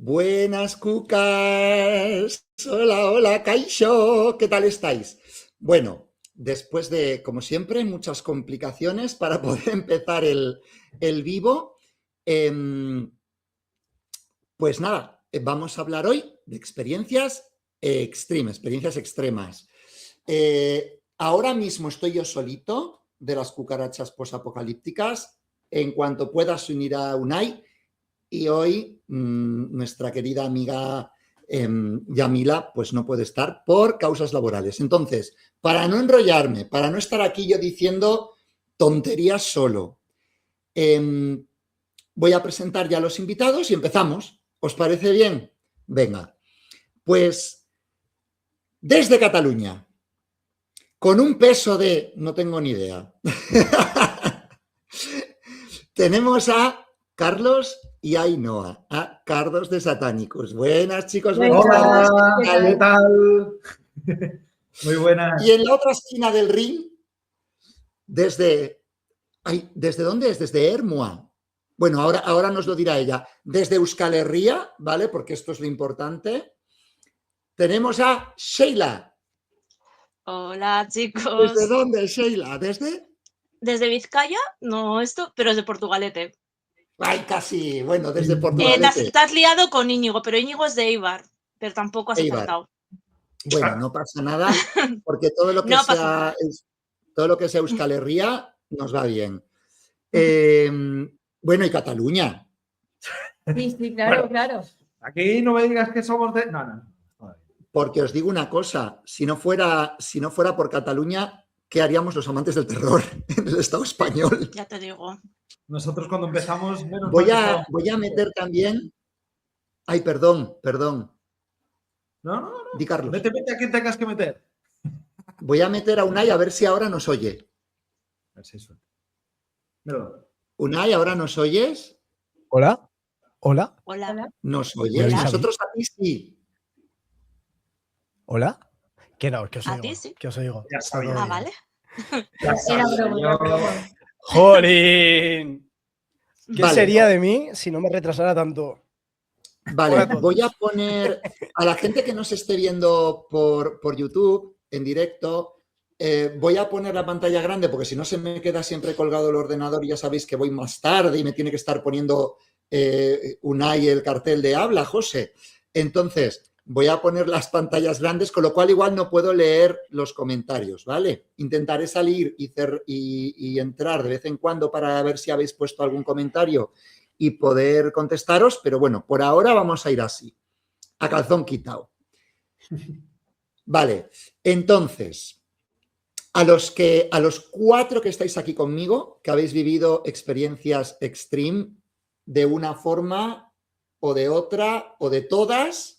Buenas cucas. Hola, hola, Kaixo. ¿Qué tal estáis? Bueno, después de, como siempre, muchas complicaciones para poder empezar el vivo, em, pues nada, vamos a hablar hoy de experiencias experiencias extremas. Ahora mismo estoy yo solito de las cucarachas posapocalípticas. En cuanto pueda se unirá Unai. Y hoy nuestra querida amiga Yamila pues no puede estar por causas laborales. Entonces, para no enrollarme, para no estar aquí yo diciendo tonterías solo, voy a presentar ya a los invitados y empezamos. ¿Os parece bien? Venga, pues desde Cataluña, con un peso de no tengo ni idea, tenemos a Carlos y Ainhoa, a Cardos de Satánicos. Buenas, chicos, buenas tardes. Hola, ¿qué tal? Muy buenas. Y en la otra esquina del ring, ¿desde dónde es? Desde Ermua. Bueno, ahora nos lo dirá ella. Desde Euskal Herria, ¿vale? Porque esto es lo importante. Tenemos a Sheila. Hola, chicos. ¿Desde dónde, Sheila? ¿Desde Vizcaya? No, pero es de Portugalete. Ay, casi. Bueno, desde Portugalete. Te has liado con Íñigo, pero Íñigo es de Eibar, pero tampoco has acertado. Bueno, no pasa nada, porque todo lo que No sea Euskal Herria nos va bien. Bueno, y Cataluña. Sí, claro, claro. Aquí no me digas que somos de... No. Porque os digo una cosa, si no fuera por Cataluña, ¿qué haríamos los amantes del terror en el Estado español? Ya te digo. Nosotros cuando empezamos... Voy a meter también... Ay, perdón. No. Di, Carlos. Mete a quien tengas que meter. Voy a meter a Unai a ver si ahora nos oye. A ver si suena. No. Unai, ¿ahora nos oyes? Hola. ¿Nos oyes? Hola. Nosotros a ti sí. ¿Hola? ¿Qué no? ¿Qué os A oigo? ti sí. ¿Qué os oigo? Ya sabía. Ah, vale. Era broma. ¡Jolín! ¿Qué Vale. sería de mí si no me retrasara tanto? Vale, Hola a todos. voy a poner a la gente que nos esté viendo por YouTube en directo, voy a poner la pantalla grande porque si no se me queda siempre colgado el ordenador y ya sabéis que voy más tarde y me tiene que estar poniendo Unai el cartel de habla, José. Entonces, voy a poner las pantallas grandes, con lo cual igual no puedo leer los comentarios, ¿vale? Intentaré salir y entrar de vez en cuando para ver si habéis puesto algún comentario y poder contestaros, pero bueno, por ahora vamos a ir así, a calzón quitado. Vale, entonces, a los 4 que estáis aquí conmigo, que habéis vivido experiencias extreme de una forma o de otra o de todas,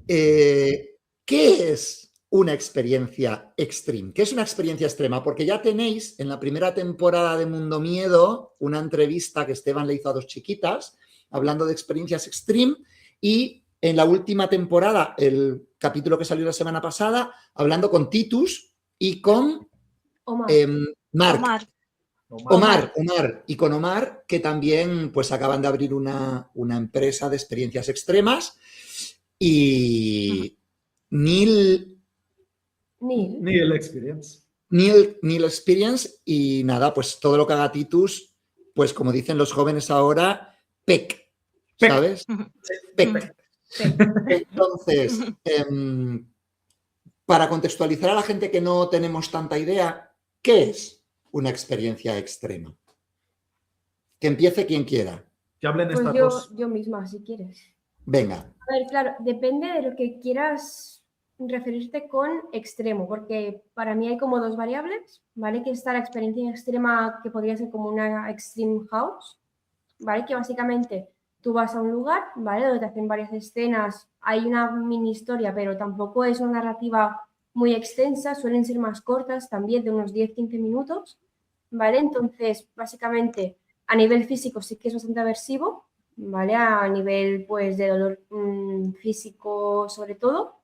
¿qué es una experiencia extreme? ¿Qué es una experiencia extrema? Porque ya tenéis en la primera temporada de Mundo Miedo una entrevista que Esteban le hizo a 2 chiquitas hablando de experiencias extreme y en la última temporada, el capítulo que salió la semana pasada, hablando con Titus y con Marc. Omar y con Omar, que también pues acaban de abrir una empresa de experiencias extremas y Neil Experience. Neil Experience y nada, pues todo lo que haga Titus, pues como dicen los jóvenes ahora, PEC, ¿sabes? PEC. Entonces, para contextualizar a la gente que no tenemos tanta idea, ¿qué es una experiencia extrema? Que empiece quien quiera. Que hablen Pues estas dos. yo misma, si quieres. Venga. A ver, claro, depende de lo que quieras referirte con extremo, porque para mí hay como 2 variables, ¿vale? Que está la experiencia extrema, que podría ser como una extreme house, ¿vale? Que básicamente tú vas a un lugar, ¿vale? Donde te hacen varias escenas, hay una mini historia, pero tampoco es una narrativa muy extensa, suelen ser más cortas también, de unos 10-15 minutos, ¿vale? Entonces, básicamente, a nivel físico sí que es bastante aversivo, ¿vale? A nivel, pues, de dolor físico sobre todo,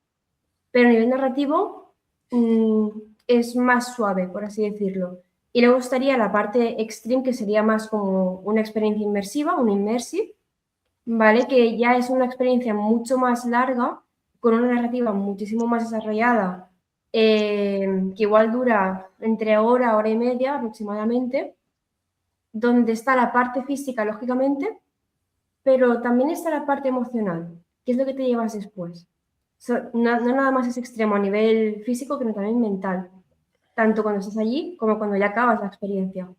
pero a nivel narrativo es más suave, por así decirlo. Y luego estaría la parte extreme, que sería más como una experiencia inmersiva, un immersive, ¿vale? Que ya es una experiencia mucho más larga, con una narrativa muchísimo más desarrollada, que igual dura entre hora y media aproximadamente, donde está la parte física, lógicamente, pero también está la parte emocional, que es lo que te llevas después. No nada más es extremo a nivel físico, sino también mental, tanto cuando estás allí como cuando ya acabas la experiencia.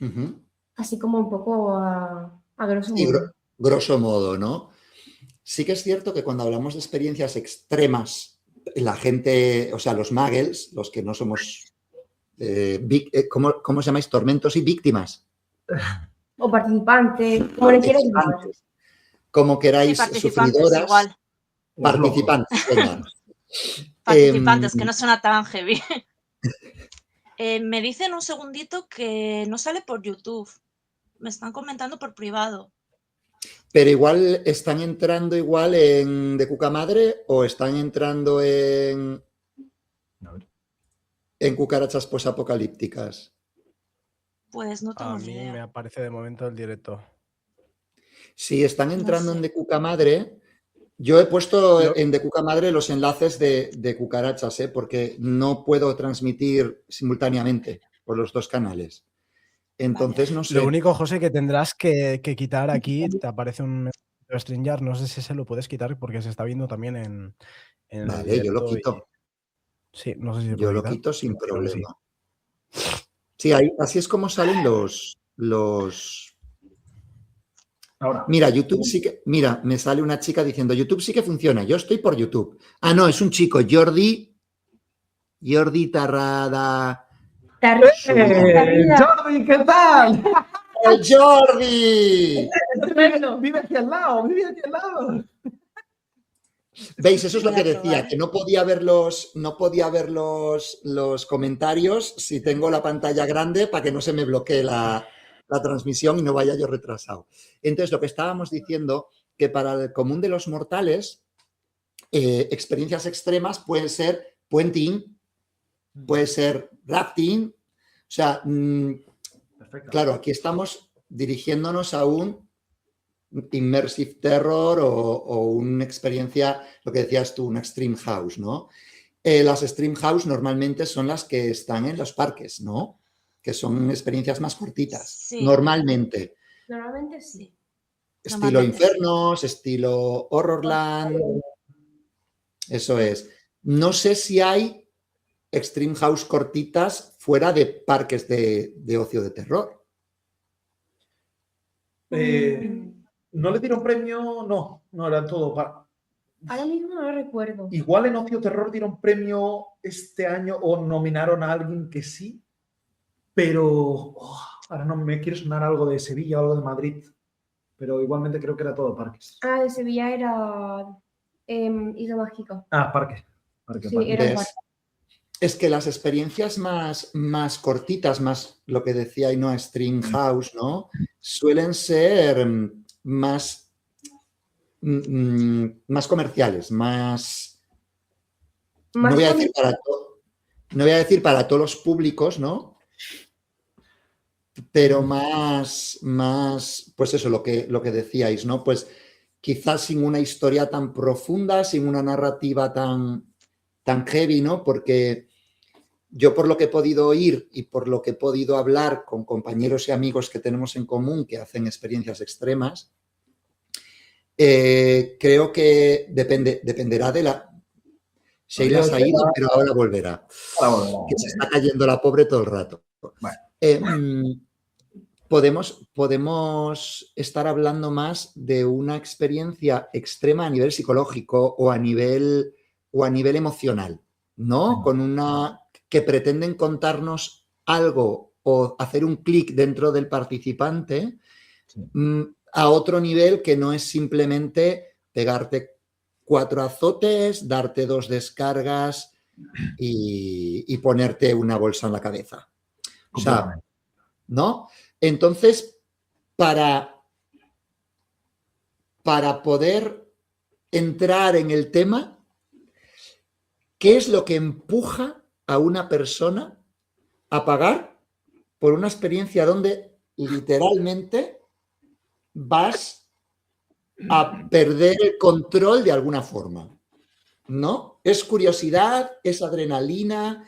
Ujú. Así como un poco a grosso Sí, modo. grosso modo, ¿no? Sí que es cierto que cuando hablamos de experiencias extremas, la gente, o sea, los muggles, los que no somos, ¿cómo se llamáis? Tormentos y víctimas. O participante, como le quieras llamar. Participantes. Como Sí, queráis, participantes sufridoras. igual. Los locos. Participantes, venga. Participantes, que no suena tan heavy. Me dicen un segundito que no sale por YouTube. Me están comentando por privado. Pero igual están entrando igual en De Cuca Madre o están entrando en A ver. cucarachas posapocalípticas. Pues no tengo A ni mí idea. me aparece de momento el directo. Si están entrando sé. en De Cuca Madre, yo he puesto Yo- en De Cuca Madre los enlaces de cucarachas, porque no puedo transmitir simultáneamente por los dos canales. Entonces, no sé. Lo único, José, que tendrás que quitar aquí, te aparece un StreamYard, no sé si se lo puedes quitar porque se está viendo también en el Vale, yo lo directo y- quito. Sí, no sé si se Yo puede lo quitar. quito sin Imagino que sí. problema. Sí, así es como salen los... Ahora. Mira, YouTube sí que... Mira, me sale una chica diciendo, YouTube sí que funciona, yo estoy por YouTube. Ah, no, es un chico, Jordi Tarrada... ¡Jordi, qué tal! ¡El Jordi! Vive aquí al lado, vive aquí al lado. ¿Veis? Eso es lo Voy que a decía, probar. que no podía ver los comentarios si tengo la pantalla grande para que no se me bloquee la transmisión y no vaya yo retrasado. Entonces, lo que estábamos diciendo, que para el común de los mortales, experiencias extremas pueden ser puenting, puede ser rafting. O sea, Perfecto. claro, aquí estamos dirigiéndonos a un immersive terror o una experiencia, lo que decías tú, una extreme house, ¿no? Las extreme house normalmente son las que están en los parques, ¿no? Que son experiencias más cortitas, Sí. normalmente. Normalmente sí. Estilo Normalmente sí. Infernos, estilo Horrorland, eso es. No sé si hay extreme house cortitas fuera de parques de ocio de terror. ¿No le dieron premio? No era todo para... Ahora mismo no lo recuerdo. Igual en Ocio Terror dieron premio este año o nominaron a alguien que sí, pero ahora no me quiere sonar algo de Sevilla o algo de Madrid, pero igualmente creo que era todo parques. Ah, de Sevilla era Isla Mágica. Ah, parque. Sí, era un ¿Ves? parque. Es que las experiencias más cortitas, más lo que decía Ainhoa String House, ¿no? Suelen ser más comerciales, más... No voy a decir para todos los públicos, ¿no? Pero más, pues eso, lo que decíais, ¿no? Pues quizás sin una historia tan profunda, sin una narrativa tan heavy, ¿no? Porque yo, por lo que he podido oír y por lo que he podido hablar con compañeros y amigos que tenemos en común que hacen experiencias extremas, creo que dependerá de la... Sheila se ha ido, pero ahora volverá. Que se está cayendo la pobre todo el rato. Bueno. Podemos estar hablando más de una experiencia extrema a nivel psicológico o a nivel emocional, ¿no? Con una que pretenden contarnos algo o hacer un clic dentro del participante a otro nivel que no es simplemente pegarte 4 azotes, darte 2 descargas y ponerte una bolsa en la cabeza. O sea, ¿no? Entonces, para poder entrar en el tema, ¿qué es lo que empuja a una persona a pagar por una experiencia donde literalmente vas a perder el control de alguna forma, ¿no? ¿Es curiosidad? ¿Es adrenalina?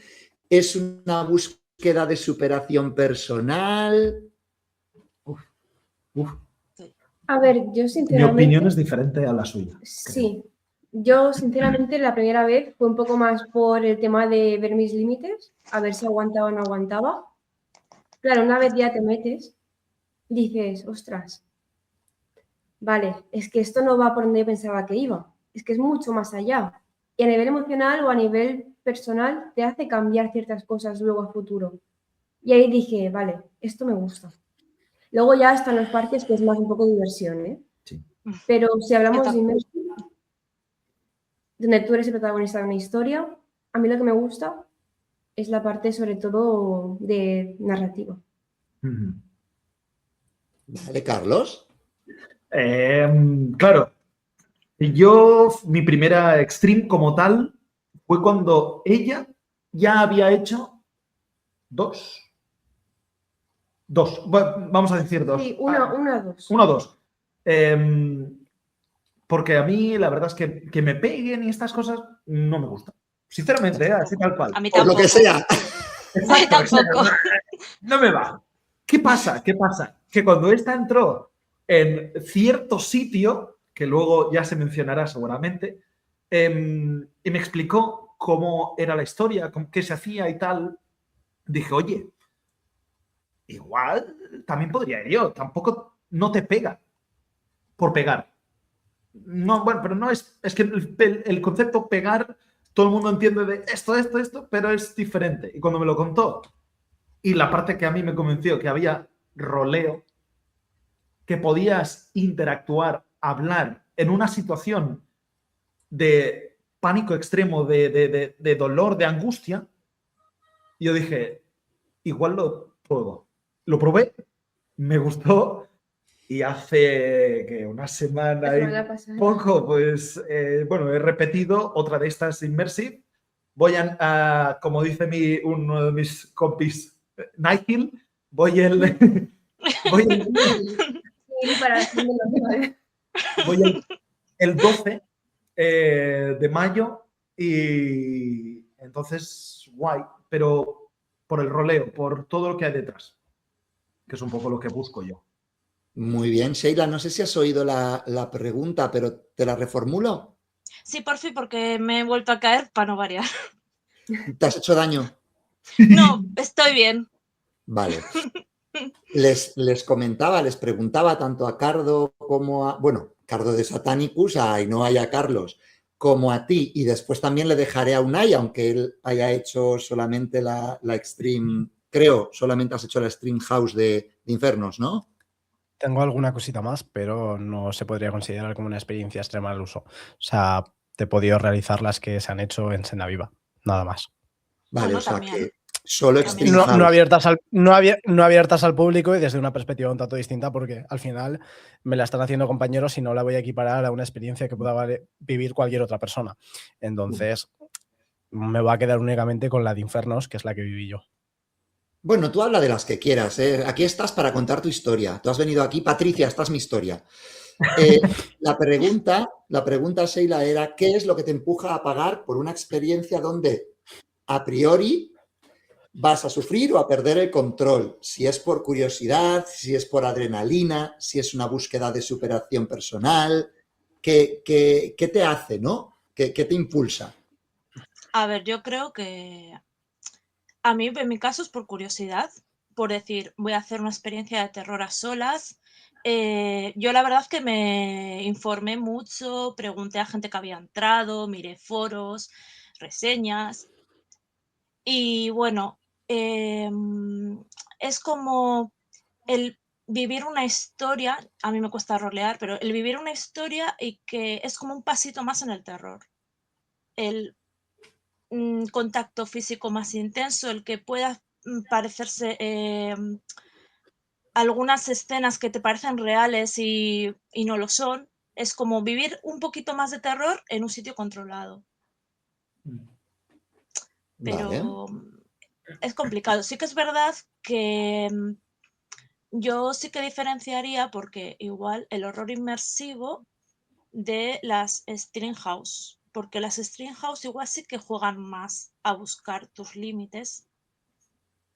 ¿Es una búsqueda de superación personal? Uf, A ver, yo mi sinceramente... opinión es diferente a la suya. creo. Sí, yo sinceramente la primera vez fue un poco más por el tema de ver mis límites, a ver si aguantaba o no aguantaba. Claro, una vez ya te metes, dices, ostras, vale, es que esto no va por donde yo pensaba que iba, es que es mucho más allá. Y a nivel emocional o a nivel personal te hace cambiar ciertas cosas luego a futuro. Y ahí dije, vale, esto me gusta. Luego ya están los parques que es más un poco diversión, ¿eh? Sí. Pero si hablamos de tampoco. inmersión, donde tú eres el protagonista de una historia, a mí lo que me gusta es la parte sobre todo de narrativa. Ujú. Vale, Carlos. Claro, mi primera Extreme como tal fue cuando ella ya había hecho dos. Vamos a decir dos. Sí, una, dos. Uno o dos. Porque a mí la verdad es que me peguen y estas cosas no me gustan. Sinceramente, así tal cual. A mí Por lo tampoco. que sea. A mí tampoco. No me va. ¿Qué pasa? Que cuando esta entró en cierto sitio, que luego ya se mencionará seguramente, y me explicó cómo era la historia, qué se hacía y tal, dije, oye, igual también podría ir yo. Tampoco no te pega por pegar. No, bueno, pero no es que el concepto pegar, todo el mundo entiende de esto, pero es diferente. Y cuando me lo contó, y la parte que a mí me convenció, que había roleo, que podías interactuar, hablar en una situación de pánico extremo, de dolor, de angustia, yo dije, igual lo pruebo. Lo probé, me gustó. Y hace que una semana y poco, pues, bueno, he repetido otra de estas Immersive. Voy como dice uno de mis compis, Nigel, voy el 12 de mayo y entonces guay, pero por el roleo, por todo lo que hay detrás, que es un poco lo que busco yo. Muy bien, Sheila, no sé si has oído la pregunta, pero te la reformulo. Sí, por fin, porque me he vuelto a caer para no variar. ¿Te has hecho daño? No, estoy bien. Vale. Les comentaba, les preguntaba tanto a Cardo como a, bueno, Cardo de Satanicus, a Ainhoa y a Carlos, como a ti, y después también le dejaré a Unai, aunque él haya hecho solamente la Extreme, creo, solamente has hecho la Extreme House de Infernos, ¿no? Tengo alguna cosita más, pero no se podría considerar como una experiencia extrema al uso. O sea, te he podido realizar las que se han hecho en Senda Viva, nada más. Vale, Bueno, o sea también. que solo Extreme También. No House. no abiertas al público y desde una perspectiva un tanto distinta, porque al final me la están haciendo compañeros y no la voy a equiparar a una experiencia que pueda vivir cualquier otra persona. Entonces, me va a quedar únicamente con la de Infernos, que es la que viví yo. Bueno, tú habla de las que quieras, ¿eh? Aquí estás para contar tu historia. Tú has venido aquí, Patricia, esta es mi historia. La pregunta, Sheila, era ¿qué es lo que te empuja a pagar por una experiencia donde a priori vas a sufrir o a perder el control? Si es por curiosidad, si es por adrenalina, si es una búsqueda de superación personal, ¿qué te hace, no? ¿Qué te impulsa? A ver, yo creo que a mí, en mi caso, es por curiosidad, por decir, voy a hacer una experiencia de terror a solas. Yo la verdad es que me informé mucho, pregunté a gente que había entrado, miré foros, reseñas y bueno, es como el vivir una historia, a mí me cuesta rolear, pero el vivir una historia y que es como un pasito más en el terror. El contacto físico más intenso, el que pueda parecerse algunas escenas que te parecen reales y no lo son, es como vivir un poquito más de terror en un sitio controlado. Vale. Pero es complicado. Sí que es verdad que yo sí que diferenciaría porque igual el horror inmersivo de las Stream House, porque las Stream House igual sí que juegan más a buscar tus límites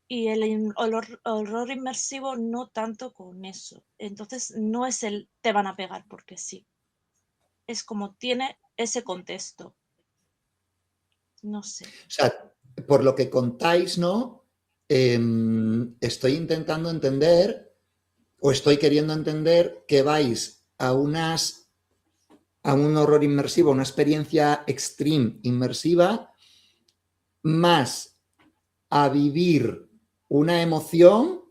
y el horror inmersivo no tanto con eso. Entonces no es el te van a pegar porque sí. Es como tiene ese contexto. No sé. O sea, por lo que contáis, ¿no? Estoy intentando entender o estoy queriendo entender que vais a un horror inmersivo, una experiencia extreme inmersiva, más a vivir una emoción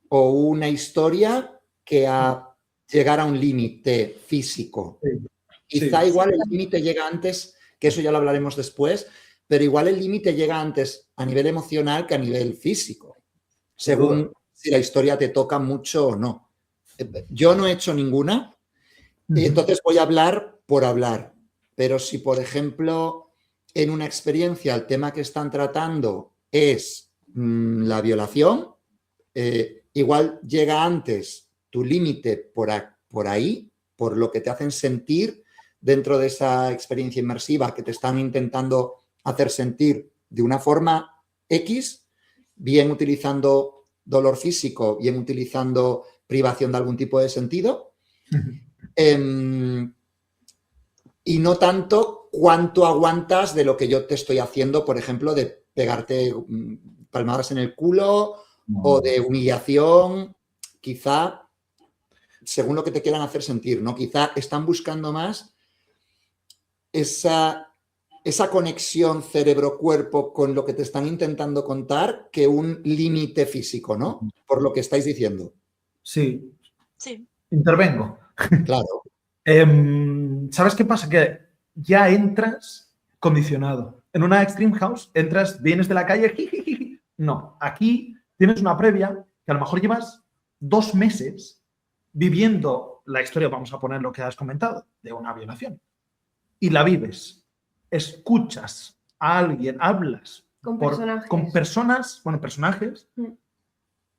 o una historia que a llegar a un límite físico. Sí. Quizá Sí. igual el límite llega antes, que eso ya lo hablaremos después, pero igual el límite llega antes a nivel emocional que a nivel físico, según si la historia te toca mucho o no. Yo no he hecho ninguna, y entonces voy a hablar por hablar, pero si, por ejemplo, en una experiencia el tema que están tratando es la violación, igual llega antes tu límite por ahí, por lo que te hacen sentir dentro de esa experiencia inmersiva que te están intentando hacer sentir de una forma X, bien utilizando dolor físico, bien utilizando privación de algún tipo de sentido, y no tanto cuánto aguantas de lo que yo te estoy haciendo, por ejemplo, de pegarte palmadas en el culo o de humillación, quizá según lo que te quieran hacer sentir, ¿no? Quizá están buscando más esa conexión cerebro-cuerpo con lo que te están intentando contar que un límite físico, ¿no? Por lo que estáis diciendo. Sí. Sí. Intervengo. Claro. ¿Sabes qué pasa? Que ya entras condicionado. En una Extreme House entras, vienes de la calle, jijiji. No, aquí tienes una previa que a lo mejor llevas 2 meses viviendo la historia, vamos a poner lo que has comentado, de una violación. Y la vives. Escuchas a alguien, hablas Con personas, bueno, personajes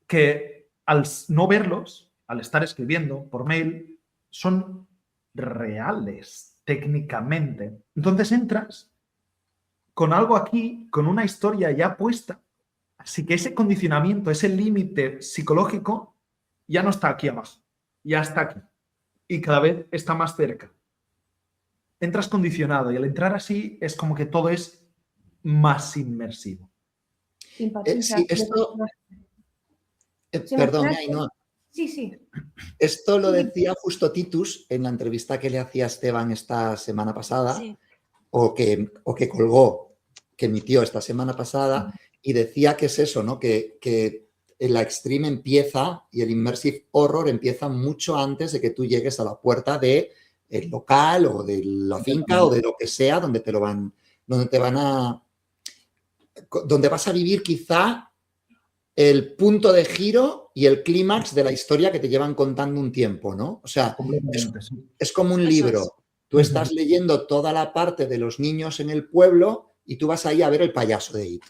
que al no verlos, al estar escribiendo por mail, son reales técnicamente. Entonces entras con algo aquí, con una historia ya puesta. Así que ese condicionamiento, ese límite psicológico ya no está aquí abajo, ya está aquí. Y cada vez está más cerca. Entras condicionado y al entrar así es como que todo es más inmersivo. Sí, esto... perdón, Ainhoa. Sí. Esto lo decía justo Titus en la entrevista que le hacía a Esteban esta semana pasada, Sí. o que colgó, que emitió esta semana pasada, y decía que es eso, ¿no? Que la Extreme empieza y el Immersive Horror empieza mucho antes de que tú llegues a la puerta del local o de la finca o de lo que sea donde donde vas a vivir quizá el punto de giro y el clímax de la historia que te llevan contando un tiempo, ¿no? O sea, es como un libro. Tú estás leyendo toda la parte de los niños en el pueblo y tú vas ahí a ver el payaso de It.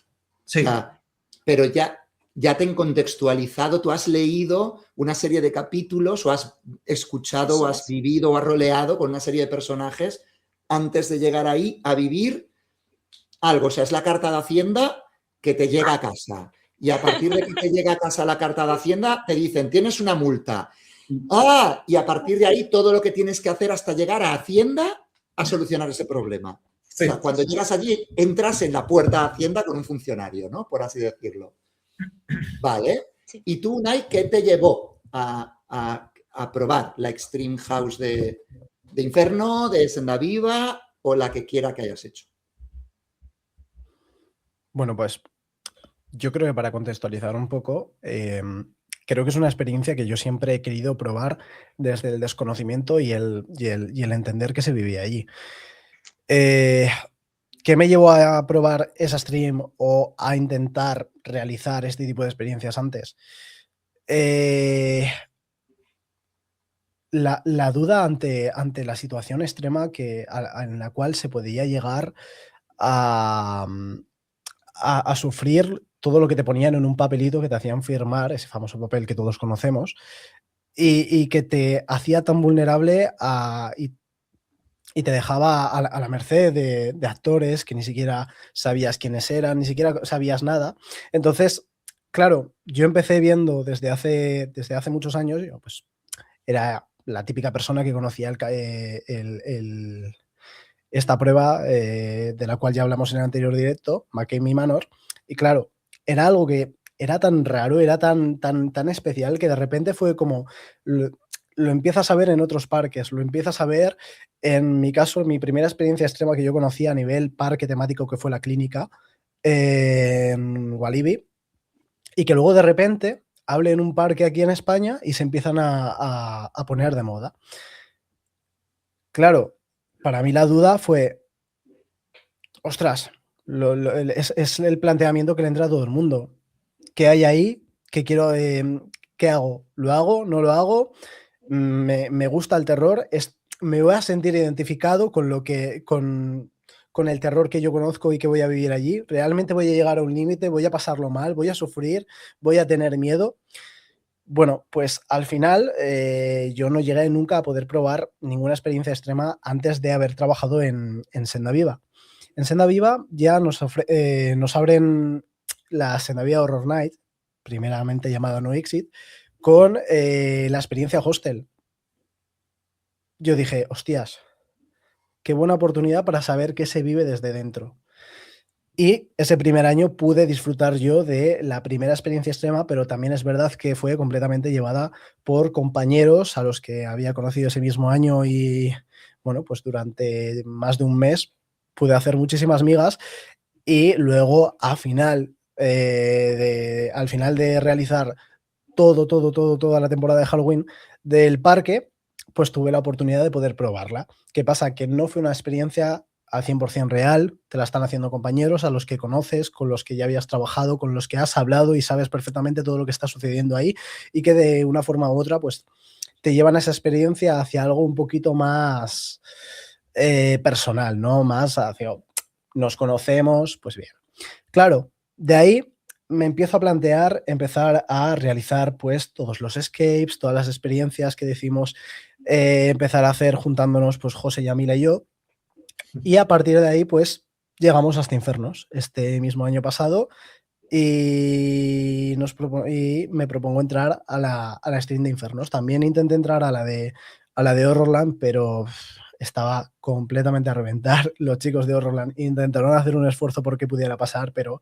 Sí. O sea, pero ya te han contextualizado, tú has leído una serie de capítulos o has escuchado o has vivido o has roleado con una serie de personajes antes de llegar ahí a vivir algo. O sea, es la carta de Hacienda que te llega a casa. Y a partir de que te llega a casa la carta de Hacienda, te dicen, tienes una multa. Y a partir de ahí todo lo que tienes que hacer hasta llegar a Hacienda a solucionar ese problema. Sí. O sea, cuando llegas allí, entras en la puerta de Hacienda con un funcionario, ¿no? Por así decirlo. Vale. Sí. ¿Y tú, Unai, qué te llevó a probar la Extreme House de Inferno, de Senda Viva o la que quiera que hayas hecho? Bueno, pues yo creo que para contextualizar un poco, creo que es una experiencia que yo siempre he querido probar desde el desconocimiento y el entender que se vivía allí. ¿Qué me llevó a probar esa stream o a intentar realizar este tipo de experiencias antes? La duda ante la situación extrema en la cual se podía llegar a sufrir todo lo que te ponían en un papelito que te hacían firmar, ese famoso papel que todos conocemos, y que te hacía tan vulnerable y te dejaba a la merced de actores que ni siquiera sabías quiénes eran, ni siquiera sabías nada. Entonces, claro, yo empecé viendo desde hace muchos años, yo, pues era la típica persona que conocía esta prueba de la cual ya hablamos en el anterior directo, McCamey Manor, y claro, era algo que era tan raro, era tan especial que de repente fue como lo empiezas a ver en otros parques, lo empiezas a ver, en mi caso, mi primera experiencia extrema que yo conocí a nivel parque temático, que fue la Clínica en Walibi, y que luego de repente hable en un parque aquí en España y se empiezan a poner de moda. Claro, para mí la duda fue, ostras, es el planteamiento que le entra a todo el mundo. ¿Qué hay ahí? ¿Qué quiero? ¿Qué hago? ¿Lo hago? ¿No lo hago? Me gusta el terror. Me voy a sentir identificado con con el terror que yo conozco y que voy a vivir allí. ¿Realmente voy a llegar a un límite? ¿Voy a pasarlo mal? ¿Voy a sufrir? ¿Voy a tener miedo? Bueno, pues al final yo no llegué nunca a poder probar ninguna experiencia extrema antes de haber trabajado en Senda Viva. En Senda Viva ya nos abren la Senda Viva Horror Night, primeramente llamada No Exit, con la experiencia Hostel. Yo dije, hostias, qué buena oportunidad para saber qué se vive desde dentro. Y ese primer año pude disfrutar yo de la primera experiencia extrema, pero también es verdad que fue completamente llevada por compañeros a los que había conocido ese mismo año y, bueno, pues durante más de un mes pude hacer muchísimas migas y luego al final de realizar toda la temporada de Halloween del parque, pues tuve la oportunidad de poder probarla. ¿Qué pasa? Que no fue una experiencia al 100% real, te la están haciendo compañeros a los que conoces, con los que ya habías trabajado, con los que has hablado y sabes perfectamente todo lo que está sucediendo ahí y que de una forma u otra pues te llevan a esa experiencia hacia algo un poquito más personal, ¿no? Más hacia nos conocemos, pues bien. Claro, de ahí me empiezo a plantear empezar a realizar pues todos los escapes, todas las experiencias que decimos empezar a hacer juntándonos pues José, Yamila y yo. Y a partir de ahí, pues, llegamos hasta Infernos este mismo año pasado y me propongo entrar a la stream de Infernos. También intenté entrar a la de Horrorland, pero estaba completamente a reventar. Los chicos de Horrorland intentaron hacer un esfuerzo porque pudiera pasar, pero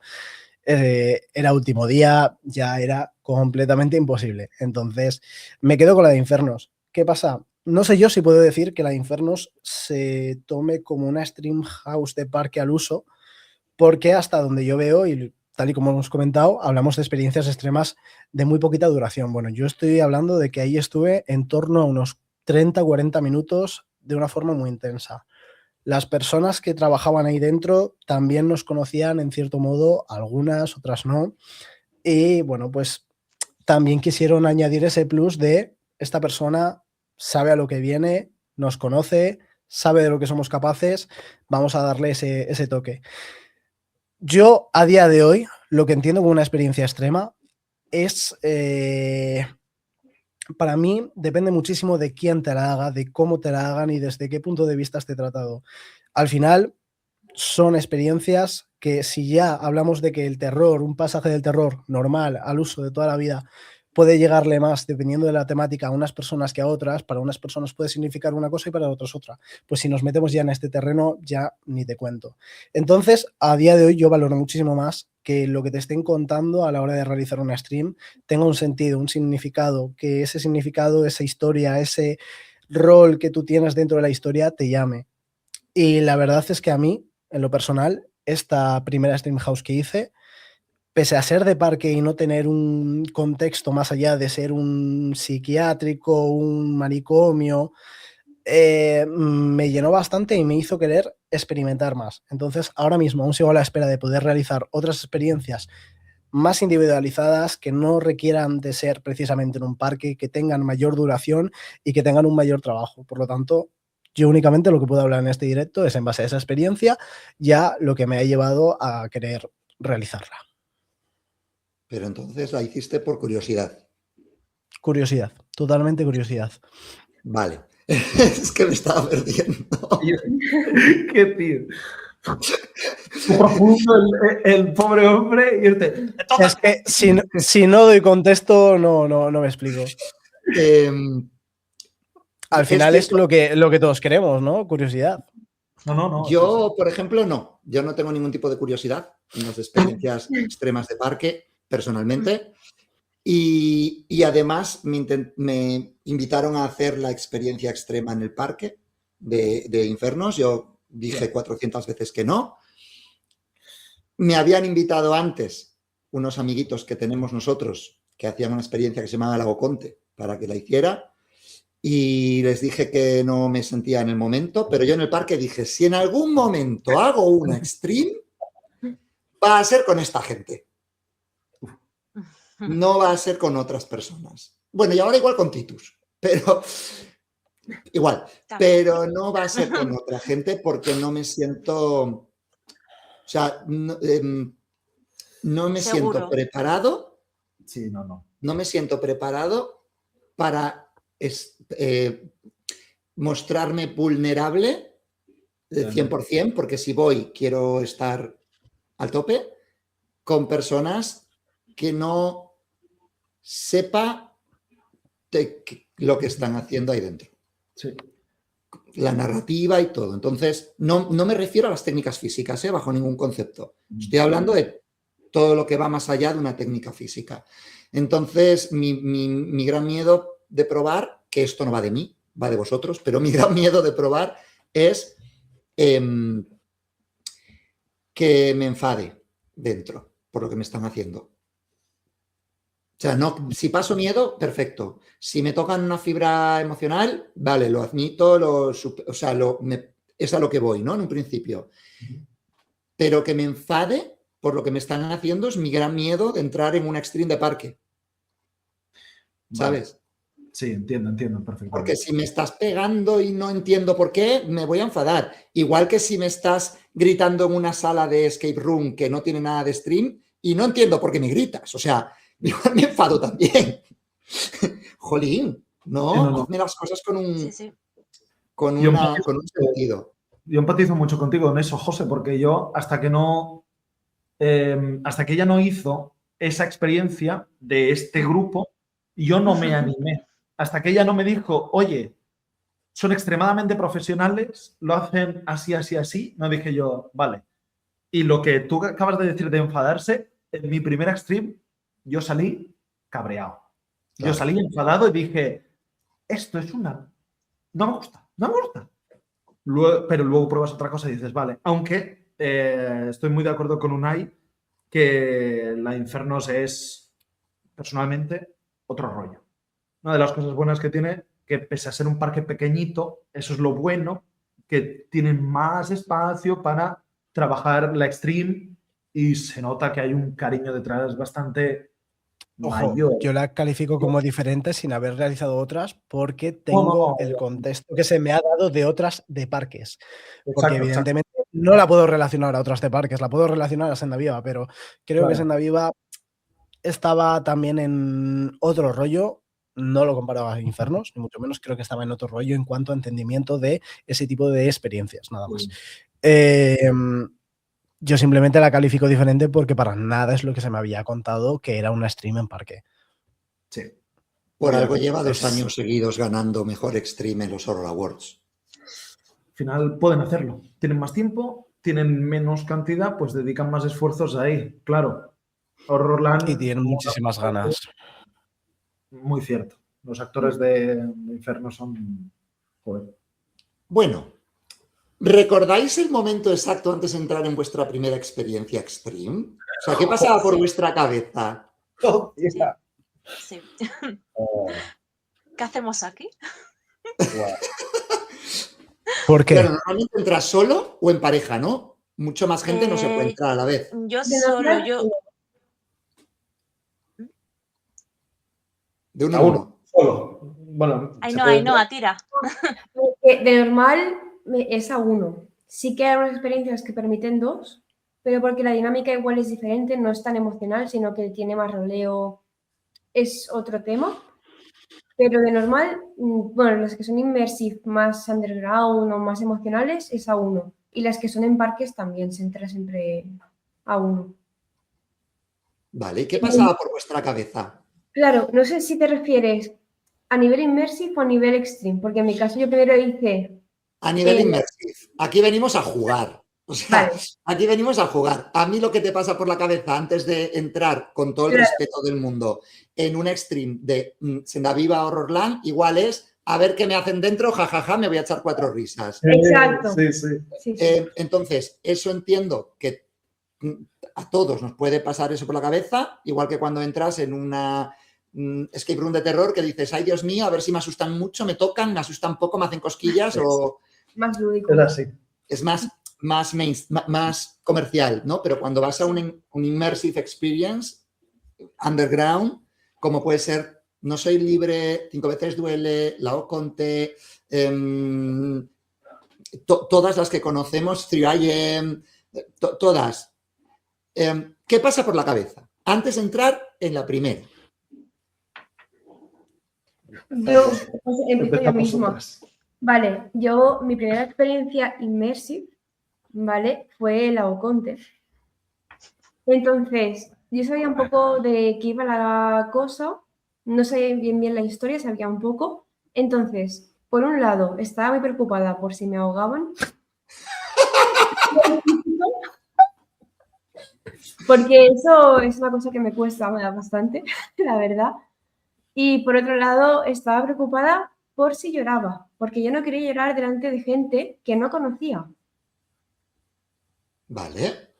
era último día, ya era completamente imposible. Entonces, me quedo con la de Infernos. ¿Qué pasa? No sé yo si puedo decir que la de Infernos se tome como una stream house de parque al uso, porque hasta donde yo veo, y tal y como hemos comentado, hablamos de experiencias extremas de muy poquita duración. Bueno, yo estoy hablando de que ahí estuve en torno a unos 30-40 minutos de una forma muy intensa. Las personas que trabajaban ahí dentro también nos conocían en cierto modo, algunas, otras no. Y bueno, pues también quisieron añadir ese plus de esta persona sabe a lo que viene, nos conoce, sabe de lo que somos capaces, vamos a darle ese toque. Yo, a día de hoy, lo que entiendo como una experiencia extrema es, para mí, depende muchísimo de quién te la haga, de cómo te la hagan y desde qué punto de vista esté tratado. Al final, son experiencias que si ya hablamos de que el terror, un pasaje del terror normal al uso de toda la vida, puede llegarle más dependiendo de la temática a unas personas que a otras, para unas personas puede significar una cosa y para otras otra. Pues si nos metemos ya en este terreno, ya ni te cuento. Entonces, a día de hoy yo valoro muchísimo más que lo que te estén contando a la hora de realizar una stream tenga un sentido, un significado, que ese significado, esa historia, ese rol que tú tienes dentro de la historia te llame. Y la verdad es que a mí, en lo personal, esta primera stream house que hice, pese a ser de parque y no tener un contexto más allá de ser un psiquiátrico, un manicomio, me llenó bastante y me hizo querer experimentar más. Entonces, ahora mismo aún sigo a la espera de poder realizar otras experiencias más individualizadas que no requieran de ser precisamente en un parque, que tengan mayor duración y que tengan un mayor trabajo. Por lo tanto, yo únicamente lo que puedo hablar en este directo es en base a esa experiencia, ya lo que me ha llevado a querer realizarla. Pero entonces la hiciste por curiosidad. Curiosidad, totalmente curiosidad. Vale. Es que me estaba perdiendo. Qué tío. Qué profundo el pobre hombre. Y este, Es que si no doy contexto, no me explico. Al Es final es cierto. lo que todos queremos, ¿no? Curiosidad. No. Yo, por ejemplo, no. Yo no tengo ningún tipo de curiosidad en las experiencias extremas de parque, personalmente. Y además me invitaron a hacer la experiencia extrema en el parque de Infernos. Yo dije 400 veces que no. Me habían invitado antes unos amiguitos que tenemos nosotros que hacían una experiencia que se llamaba Lago Conte para que la hiciera. Y les dije que no me sentía en el momento, pero yo en el parque dije, si en algún momento hago una extreme, va a ser con esta gente. No va a ser con otras personas. Bueno, y ahora igual con Titus, pero igual, pero no va a ser con otra gente porque no me siento, o sea, no me siento preparado. Sí, no. No me siento preparado para mostrarme vulnerable del 100%, porque si voy quiero estar al tope con personas que no sepa lo que están haciendo ahí dentro. Sí. La narrativa y todo. Entonces, no me refiero a las técnicas físicas, bajo ningún concepto. Estoy hablando de todo lo que va más allá de una técnica física. Entonces, mi gran miedo de probar, que esto no va de mí, va de vosotros, pero mi gran miedo de probar es que me enfade dentro por lo que me están haciendo. O sea, no, si paso miedo, perfecto. Si me tocan una fibra emocional, vale, lo admito, es a lo que voy, ¿no? En un principio. Pero que me enfade por lo que me están haciendo es mi gran miedo de entrar en una extreme de parque. ¿Sabes? Vale. Sí, entiendo perfectamente. Porque si me estás pegando y no entiendo por qué, me voy a enfadar. Igual que si me estás gritando en una sala de escape room que no tiene nada de stream y no entiendo por qué me gritas. O sea, igual me enfado también. Jolín, no, hazme las cosas con un sentido. Yo empatizo mucho contigo en eso, José, porque yo hasta que ella no hizo esa experiencia de este grupo, yo no me animé. Hasta que ella no me dijo, oye, son extremadamente profesionales, lo hacen así, no dije yo, vale. Y lo que tú acabas de decir de enfadarse, en mi primera extreme, yo salí cabreado. Claro. Yo salí enfadado y dije, esto es una... No me gusta. Pero luego pruebas otra cosa y dices, vale, aunque estoy muy de acuerdo con Unai que la Infernos es, personalmente, otro rollo. Una de las cosas buenas que tiene, que pese a ser un parque pequeñito, eso es lo bueno, que tienen más espacio para trabajar la extreme y se nota que hay un cariño detrás bastante mayor. Yo la califico como diferente sin haber realizado otras porque tengo el contexto que se me ha dado de otras de parques. Porque evidentemente no la puedo relacionar a otras de parques, la puedo relacionar a Senda Viva, pero creo que Senda Viva estaba también en otro rollo. No lo comparaba a Infernos, ni mucho menos, creo que estaba en otro rollo en cuanto a entendimiento de ese tipo de experiencias, nada más. Yo simplemente la califico diferente porque para nada es lo que se me había contado que era una stream en parque. Sí. Por algo lleva 2 años seguidos ganando mejor extreme en los Horror Awards. Al final pueden hacerlo. Tienen más tiempo, tienen menos cantidad, pues dedican más esfuerzos ahí, claro. Horrorland... Y tienen muchísimas ganas. Muy cierto. Los actores de Inferno son... Joder. Bueno, ¿recordáis el momento exacto antes de entrar en vuestra primera experiencia extreme? O sea, ¿qué pasaba por vuestra cabeza? Sí. ¿Qué hacemos aquí? ¿Por qué? Claro, normalmente entras solo o en pareja, ¿no? Mucho más gente no se puede entrar a la vez. Yo solo, yo... De uno a uno. Solo. Bueno, Ainhoa, tira. De normal es a 1. Sí que hay unas experiencias que permiten 2, pero porque la dinámica igual es diferente, no es tan emocional, sino que tiene más roleo, es otro tema. Pero de normal, bueno, las que son immersive, más underground o más emocionales, es A1. Y las que son en parques también se entra siempre A1. Vale, ¿y qué pasaba por vuestra cabeza? Claro, no sé si te refieres a nivel immersive o a nivel extreme, porque en mi caso yo primero hice... A nivel immersive. Aquí venimos a jugar. O sea, Vale. aquí venimos a jugar. A mí lo que te pasa por la cabeza antes de entrar, con todo el Claro. respeto del mundo, en un extreme de Sendaviva Horrorland, igual es a ver qué me hacen dentro, jajaja, me voy a echar 4 risas. Exacto. Sí, sí. Sí, sí. Entonces, eso entiendo que a todos nos puede pasar eso por la cabeza, igual que cuando entras en una escape room de terror que dices, ay Dios mío, a ver si me asustan mucho, me tocan, me asustan poco, me hacen cosquillas o... Más lúdico. Es así. Es más comercial, ¿no? Pero cuando vas a un immersive experience underground, como puede ser No soy libre, 5 veces duele, La O Conte, todas las que conocemos, 3AM, todas. ¿Qué pasa por la cabeza? Antes de entrar en la primera. Yo pues, empiezo yo Empezamos misma. nosotras. Vale, mi primera experiencia immersive, ¿vale? Fue la Oconte. Entonces, yo sabía un poco de qué iba la cosa, no sabía bien la historia, sabía un poco. Entonces, por un lado, estaba muy preocupada por si me ahogaban. Porque eso es una cosa que me cuesta bastante, la verdad. Y por otro lado, estaba preocupada por si lloraba, porque yo no quería llorar delante de gente que no conocía. Vale.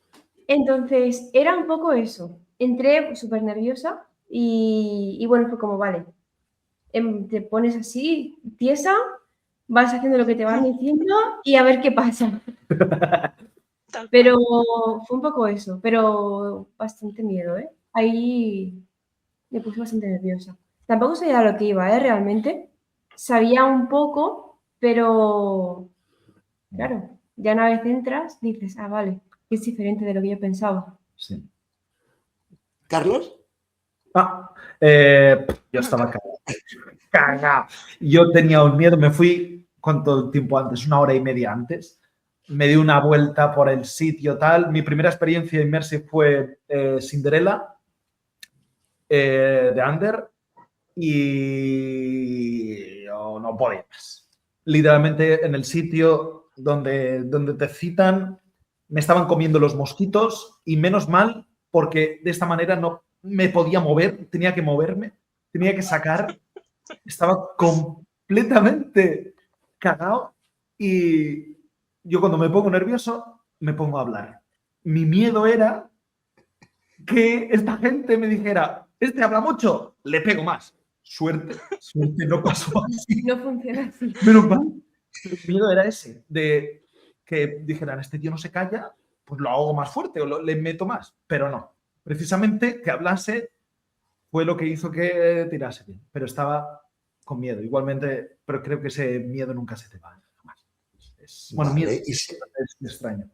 Entonces, era un poco eso. Entré súper nerviosa y bueno, fue como, vale, te pones así, tiesa, vas haciendo lo que te van diciendo y a ver qué pasa. Pero fue un poco eso, pero bastante miedo, ¿eh? Ahí me puse bastante nerviosa. Tampoco sabía a lo que iba, ¿eh? Realmente. Sabía un poco, pero claro, ya una vez entras, dices, ah, vale, es diferente de lo que yo pensaba. Sí. ¿Carlos? Yo estaba cagado. Yo tenía un miedo, me fui, ¿cuánto tiempo antes? 1 hora y media antes. Me di una vuelta por el sitio, tal. Mi primera experiencia immersive fue Cinderella, de Under, y yo no podía más. Literalmente en el sitio donde te citan, me estaban comiendo los mosquitos y menos mal porque de esta manera no me podía mover, tenía que moverme, tenía que sacar, estaba completamente cagado y yo cuando me pongo nervioso me pongo a hablar. Mi miedo era que esta gente me dijera, este habla mucho, le pego más. Suerte no pasó así. No funciona así. Menos mal. El miedo era ese, de que dijeran, este tío no se calla, pues lo hago más fuerte o le meto más. Pero no. Precisamente que hablase fue lo que hizo que tirase bien. Pero estaba con miedo. Igualmente, pero creo que ese miedo nunca se te va. Bueno, Vale. miedo Y es extraño.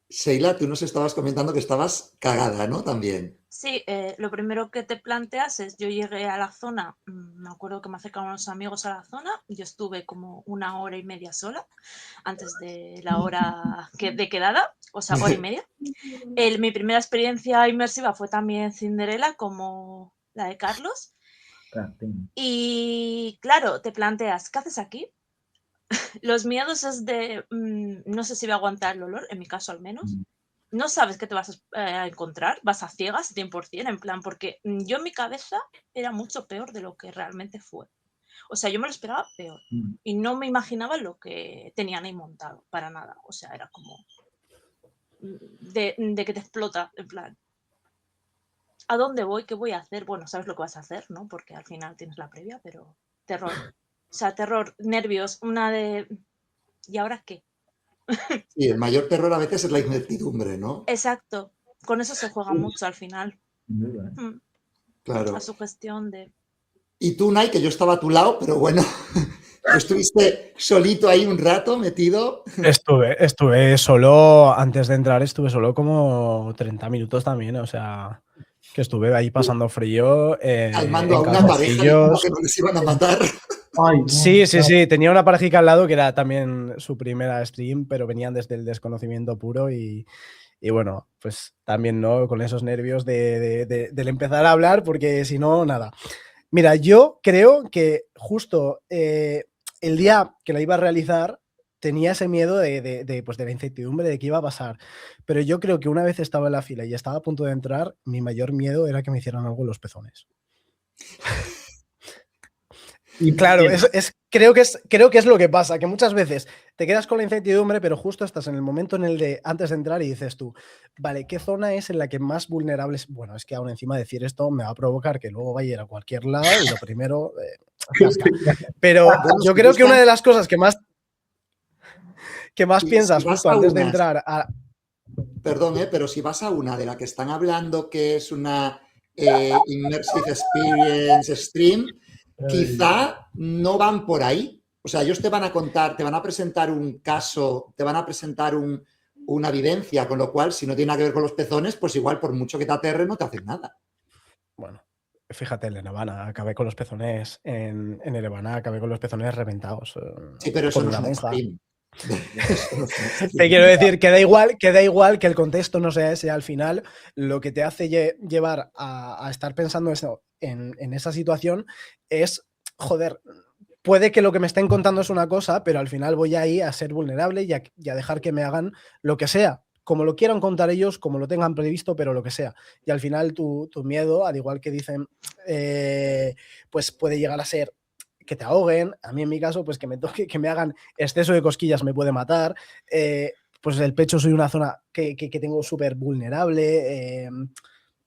Sheila, tú nos estabas comentando que estabas cagada, ¿no? También. Sí, lo primero que te planteas es, yo llegué a la zona, me acuerdo que me acercaron unos amigos a la zona, yo estuve como 1 hora y media sola, antes de la hora de quedada, o sea, 1 hora y media. Mi primera experiencia inmersiva fue también Cinderella, como la de Carlos. Y claro, te planteas, ¿qué haces aquí? Los miedos es de, no sé si voy a aguantar el olor, en mi caso al menos. No sabes qué te vas a encontrar, vas a ciegas 100%, en plan, porque yo en mi cabeza era mucho peor de lo que realmente fue. O sea, yo me lo esperaba peor y no me imaginaba lo que tenían ahí montado, para nada. O sea, era como de que te explota, en plan, ¿a dónde voy? ¿Qué voy a hacer? Bueno, sabes lo que vas a hacer, ¿no? Porque al final tienes la previa, pero terror. O sea, terror, nervios, una de... ¿Y ahora qué? Sí, el mayor terror a veces es la incertidumbre, ¿no? Exacto. Con eso se juega mucho al final. Claro. La sugestión de... Y tú, Nay, que yo estaba a tu lado, pero bueno, tú estuviste solito ahí un rato metido. Estuve solo, antes de entrar estuve solo como 30 minutos también, o sea, Que estuve ahí pasando frío calmando a en una pareja diciendo calzoncillos. que no les iban a matar. Ay, no, Sí, sí, claro. sí. Tenía una parejica al lado que era también su primera stream, pero venían desde el desconocimiento puro y bueno, pues también, ¿no? Con esos nervios del empezar a hablar, porque si no, nada. Mira, yo creo que justo el día que la iba a realizar tenía ese miedo pues de la incertidumbre de qué iba a pasar. Pero yo creo que una vez estaba en la fila y estaba a punto de entrar, mi mayor miedo era que me hicieran algo en los pezones. Y Claro, bien, creo que es lo que pasa, que muchas veces te quedas con la incertidumbre, pero justo estás en el momento en el de antes de entrar y dices tú, vale, ¿qué zona es en la que más vulnerable es? Bueno, es que aún encima decir esto me va a provocar que luego vaya a ir a cualquier lado y lo primero, zasca. Pero Bueno, yo si creo que una buscan- de las cosas que más si piensas vas justo a antes de unas, entrar a... perdón, pero si vas a una de la que están hablando que es una Immersive Experience Stream, quizá no van por ahí. O sea, ellos te van a contar, te van a presentar un caso, te van a presentar una vivencia, con lo cual, si no tiene nada que ver con los pezones, pues igual por mucho que te aterre, no te hacen nada. Bueno, fíjate, en Nevada acabé con los pezones, en Nevada acabé con los pezones reventados Sí, pero eso con no es una un monja. extreme. Eso no es un Te extreme. quiero decir que da igual que el contexto no sea ese. Al final, lo que te hace llevar a estar pensando eso en esa situación es, joder, puede que lo que me estén contando es una cosa, pero al final voy ahí a ser vulnerable y a dejar que me hagan lo que sea, como lo quieran contar ellos, como lo tengan previsto, pero lo que sea. Y al final tu miedo, al igual que dicen, pues puede llegar a ser que te ahoguen. A mí en mi caso, pues que me toque, que me hagan exceso de cosquillas me puede matar. Pues el pecho soy una zona que tengo súper vulnerable.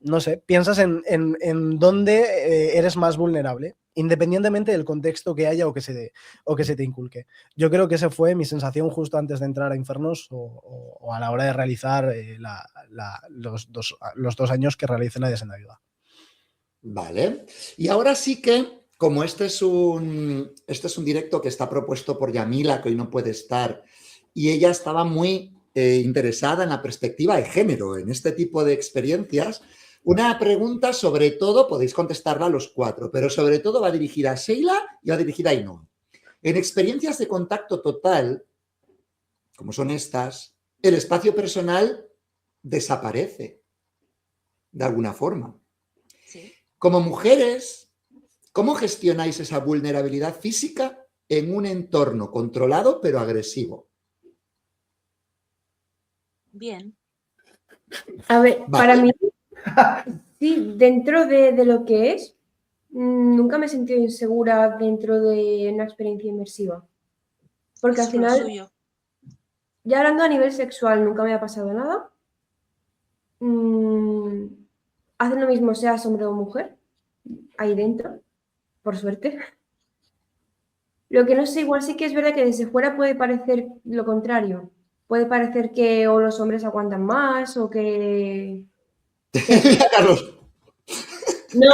No sé, piensas en dónde eres más vulnerable, independientemente del contexto que haya o que se te inculque. Yo creo que esa fue mi sensación justo antes de entrar a Infernos o a la hora de realizar los 2 años que realicé la Descenda Ayuda. Vale. Y ahora sí que, como este es un directo que está propuesto por Yamila, que hoy no puede estar, y ella estaba muy interesada en la perspectiva de género, en este tipo de experiencias, una pregunta sobre todo, podéis contestarla a los 4, pero sobre todo va dirigida a Sheila y va dirigida a Ainhoa. En experiencias de contacto total, como son estas, el espacio personal desaparece de alguna forma. Sí. Como mujeres, ¿cómo gestionáis esa vulnerabilidad física en un entorno controlado pero agresivo? Bien. A ver, Vale. para mí, sí, dentro de lo que es, nunca me he sentido insegura dentro de una experiencia inmersiva. Porque al Eso es lo final, suyo. ya hablando a nivel sexual, nunca me ha pasado nada. Hacen lo mismo, seas hombre o mujer, ahí dentro, por suerte. Lo que no sé, igual sí que es verdad que desde fuera puede parecer lo contrario. Puede parecer que o los hombres aguantan más o que... Mira, Carlos. No,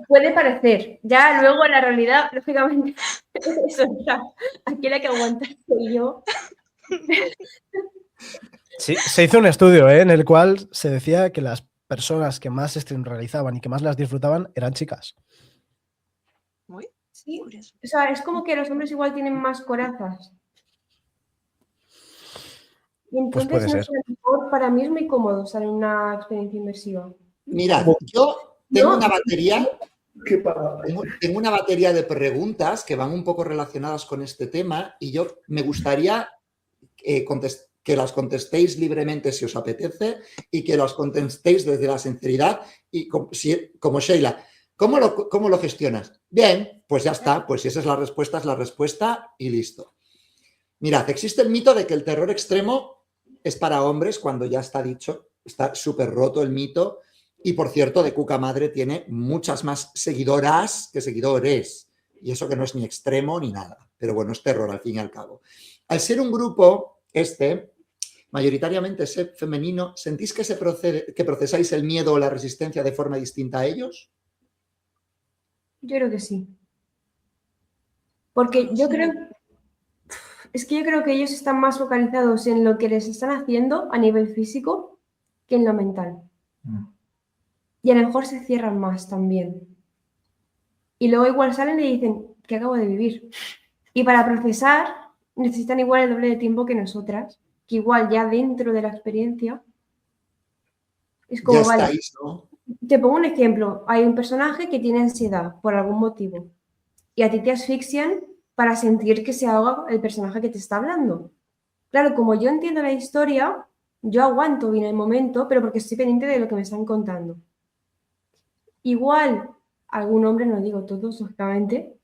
puede parecer. Ya luego la realidad, lógicamente, eso ya. Aquí la que aguanta soy yo. Sí, se hizo un estudio en el cual se decía que las personas que más stream realizaban y que más las disfrutaban eran chicas. Muy Sí, curioso. o sea, es como que los hombres igual tienen más corazas. Y Pues puede entonces, no ser. sé, a lo mejor para mí es muy cómodo estar en una experiencia inmersiva. Mirad, yo tengo una batería, qué palabra. tengo una batería de preguntas que van un poco relacionadas con este tema y yo me gustaría que las contestéis libremente si os apetece y que las contestéis desde la sinceridad y como Sheila. ¿Cómo lo gestionas? Bien, pues ya está, pues si esa es la respuesta y listo. Mirad, existe el mito de que el terror extremo es para hombres cuando ya está dicho, está súper roto el mito y por cierto de Cuca Madre tiene muchas más seguidoras que seguidores y eso que no es ni extremo ni nada, pero bueno, es terror al fin y al cabo. Al ser un grupo mayoritariamente femenino, ¿sentís que procesáis el miedo o la resistencia de forma distinta a ellos? Yo creo que sí. Porque yo creo, es que yo creo que ellos están más focalizados en lo que les están haciendo a nivel físico que en lo mental. y a lo mejor se cierran más también. Y luego igual salen y dicen, ¿qué acabo de vivir? Y para procesar necesitan igual el doble de tiempo que nosotras, que igual ya dentro de la experiencia es Ya como, vale, estáis, ¿no? te pongo un ejemplo, hay un personaje que tiene ansiedad por algún motivo y a ti te asfixian para sentir que se ahoga el personaje que te está hablando. Claro, como yo entiendo la historia, yo aguanto bien el momento, pero porque estoy pendiente de lo que me están contando. Igual, algún hombre, no digo todos, lógicamente,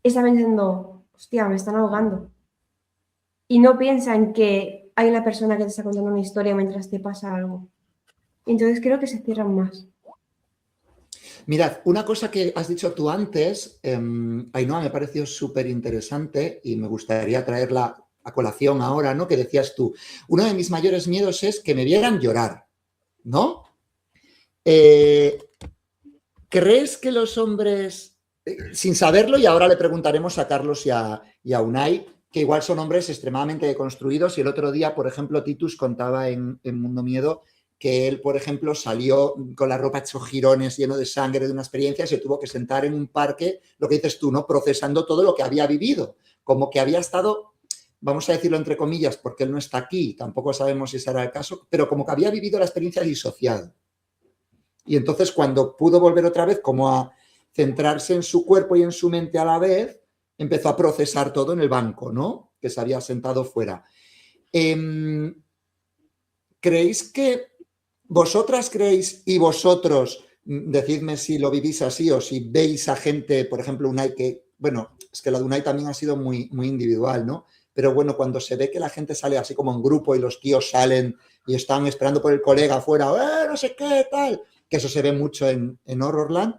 está pensando, hostia, me están ahogando. Y no piensan que hay una persona que te está contando una historia mientras te pasa algo. Entonces creo que se cierran más. Mirad, una cosa que has dicho tú antes, Ainhoa, me pareció súper interesante y me gustaría traerla a colación ahora, ¿no? Que decías tú, uno de mis mayores miedos es que me vieran llorar, ¿no? ¿Crees que los hombres, sin saberlo, y ahora le preguntaremos a Carlos y a Unai, que igual son hombres extremadamente deconstruidos, y el otro día, por ejemplo, Titus contaba en Mundo Miedo que él, por ejemplo, salió con la ropa hecho jirones, lleno de sangre de una experiencia y se tuvo que sentar en un parque, lo que dices tú, ¿no? Procesando todo lo que había vivido, como que había estado, vamos a decirlo entre comillas, porque él no está aquí, tampoco sabemos si ese era el caso, pero como que había vivido la experiencia disociada. Y entonces cuando pudo volver otra vez como a centrarse en su cuerpo y en su mente a la vez, empezó a procesar todo en el banco, ¿no? Que se había sentado fuera. ¿Creéis que vosotras creéis y vosotros, decidme si lo vivís así o si veis a gente, por ejemplo, Unai, que, bueno, es que la de Unai también ha sido muy, muy individual, ¿no? Pero bueno, cuando se ve que la gente sale así como en grupo y los tíos salen y están esperando por el colega afuera, no sé qué, tal, que eso se ve mucho en Horrorland,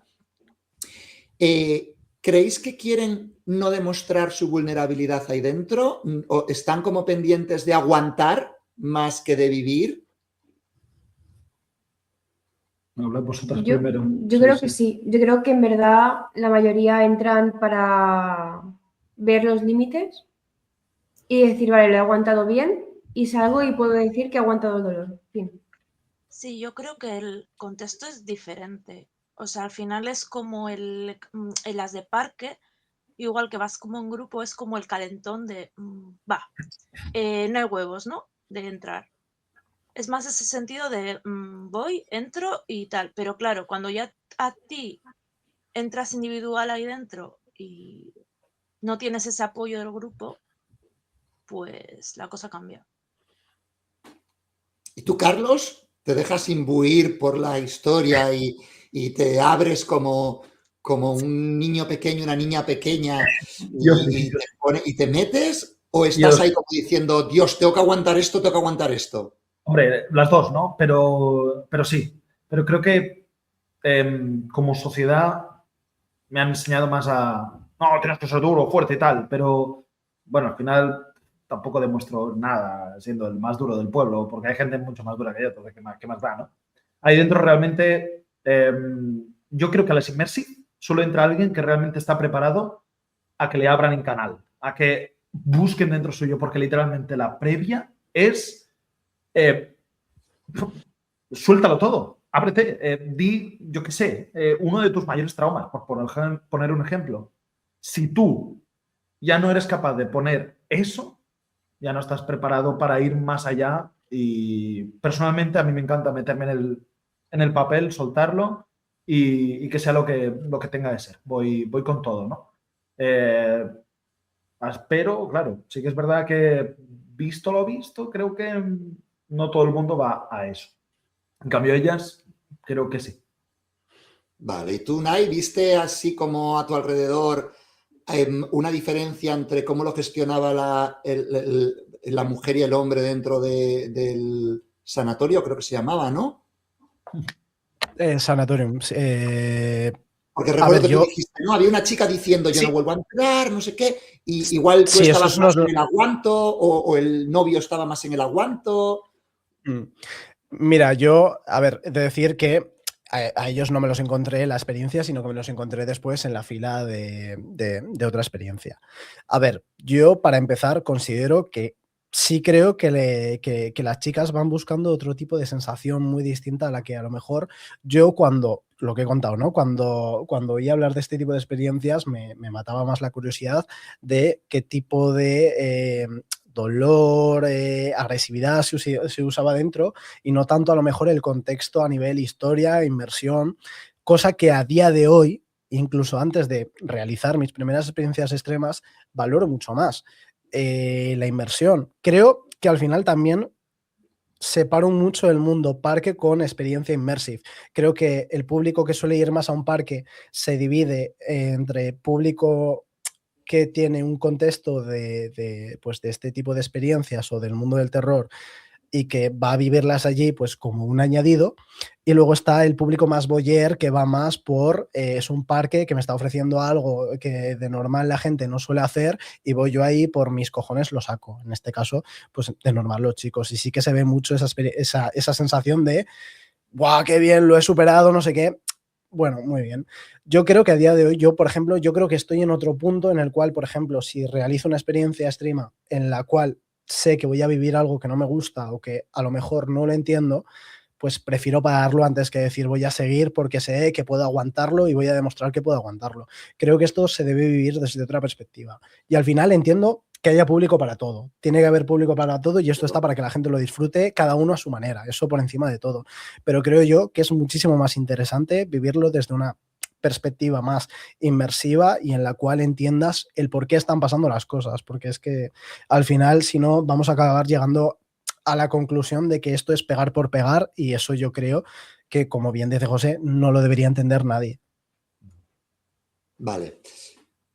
¿creéis que quieren no demostrar su vulnerabilidad ahí dentro? ¿O están como pendientes de aguantar más que de vivir? Hablad vosotras Yo primero. creo que sí. Yo creo que en verdad la mayoría entran para ver los límites y decir, vale, lo he aguantado bien y salgo y puedo decir que he aguantado el dolor. Fin. Sí, yo creo que el contexto es diferente. O sea, al final es como en las de parque, igual que vas como en grupo, es como el calentón de, no hay huevos, ¿no? De entrar. Es más ese sentido de voy, entro y tal. Pero claro, cuando ya a ti entras individual ahí dentro y no tienes ese apoyo del grupo, pues la cosa cambia. ¿Y tú, Carlos, te dejas imbuir por la historia y te abres como un niño pequeño, una niña pequeña y te metes? ¿O estás ahí como diciendo, Dios, tengo que aguantar esto, tengo que aguantar esto? Hombre, las dos, ¿no? Pero sí. Pero creo que como sociedad me han enseñado más a, no, tienes que ser duro, fuerte y tal. Pero bueno, al final tampoco demuestro nada siendo el más duro del pueblo, porque hay gente mucho más dura que yo, entonces ¿qué más da, no? Ahí dentro realmente, yo creo que a las Immersive solo entra alguien que realmente está preparado a que le abran en canal, a que busquen dentro suyo, porque literalmente la previa es suéltalo todo, ábrete, di, yo qué sé, uno de tus mayores traumas, por poner un ejemplo. Si tú ya no eres capaz de poner eso, ya no estás preparado para ir más allá y personalmente a mí me encanta meterme en el papel, soltarlo y que sea lo que tenga de ser. Voy con todo, ¿no? Pero, claro, sí que es verdad que visto lo visto, creo que no todo el mundo va a eso. En cambio, ellas, creo que sí. Vale, ¿y tú, Nay, viste así como a tu alrededor una diferencia entre cómo lo gestionaba la mujer y el hombre dentro del sanatorio, creo que se llamaba, ¿no? Sanatorium. Porque recuerdo que tú yo... dijiste, no, había una chica diciendo, yo Sí. no vuelvo a entrar, no sé qué, y igual tú Sí, estabas más en el aguanto o el novio estaba más en el aguanto. Mira, yo, a ver, de decir que a ellos no me los encontré en la experiencia, sino que me los encontré después en la fila de otra experiencia. A ver, yo para empezar considero que sí creo que las chicas van buscando otro tipo de sensación muy distinta a la que a lo mejor yo lo que he contado, ¿no? Cuando oí hablar de este tipo de experiencias me mataba más la curiosidad de qué tipo de dolor, agresividad se usaba dentro y no tanto a lo mejor el contexto a nivel historia, inmersión, cosa que a día de hoy, incluso antes de realizar mis primeras experiencias extremas, valoro mucho más. La inmersión. Creo que al final también separo mucho el mundo parque con experiencia immersive. Creo que el público que suele ir más a un parque se divide entre público que tiene un contexto pues de este tipo de experiencias o del mundo del terror y que va a vivirlas allí pues como un añadido, y luego está el público más voyeur que va más por es un parque que me está ofreciendo algo que de normal la gente no suele hacer y voy yo ahí por mis cojones lo saco. En este caso, pues de normal los chicos, y sí que se ve mucho esa sensación de ¡guau, qué bien, lo he superado, no sé qué! Bueno, muy bien. Yo creo que a día de hoy, yo, por ejemplo, yo creo que estoy en otro punto en el cual, por ejemplo, si realizo una experiencia extrema en la cual sé que voy a vivir algo que no me gusta o que a lo mejor no lo entiendo, pues prefiero pararlo antes que decir voy a seguir porque sé que puedo aguantarlo y voy a demostrar que puedo aguantarlo. Creo que esto se debe vivir desde otra perspectiva. Y al final entiendo que haya público para todo. Tiene que haber público para todo y esto está para que la gente lo disfrute cada uno a su manera, eso por encima de todo. Pero creo yo que es muchísimo más interesante vivirlo desde una perspectiva más inmersiva y en la cual entiendas el por qué están pasando las cosas, porque es que al final, si no, vamos a acabar llegando a la conclusión de que esto es pegar por pegar y eso yo creo que, como bien dice José, no lo debería entender nadie. Vale.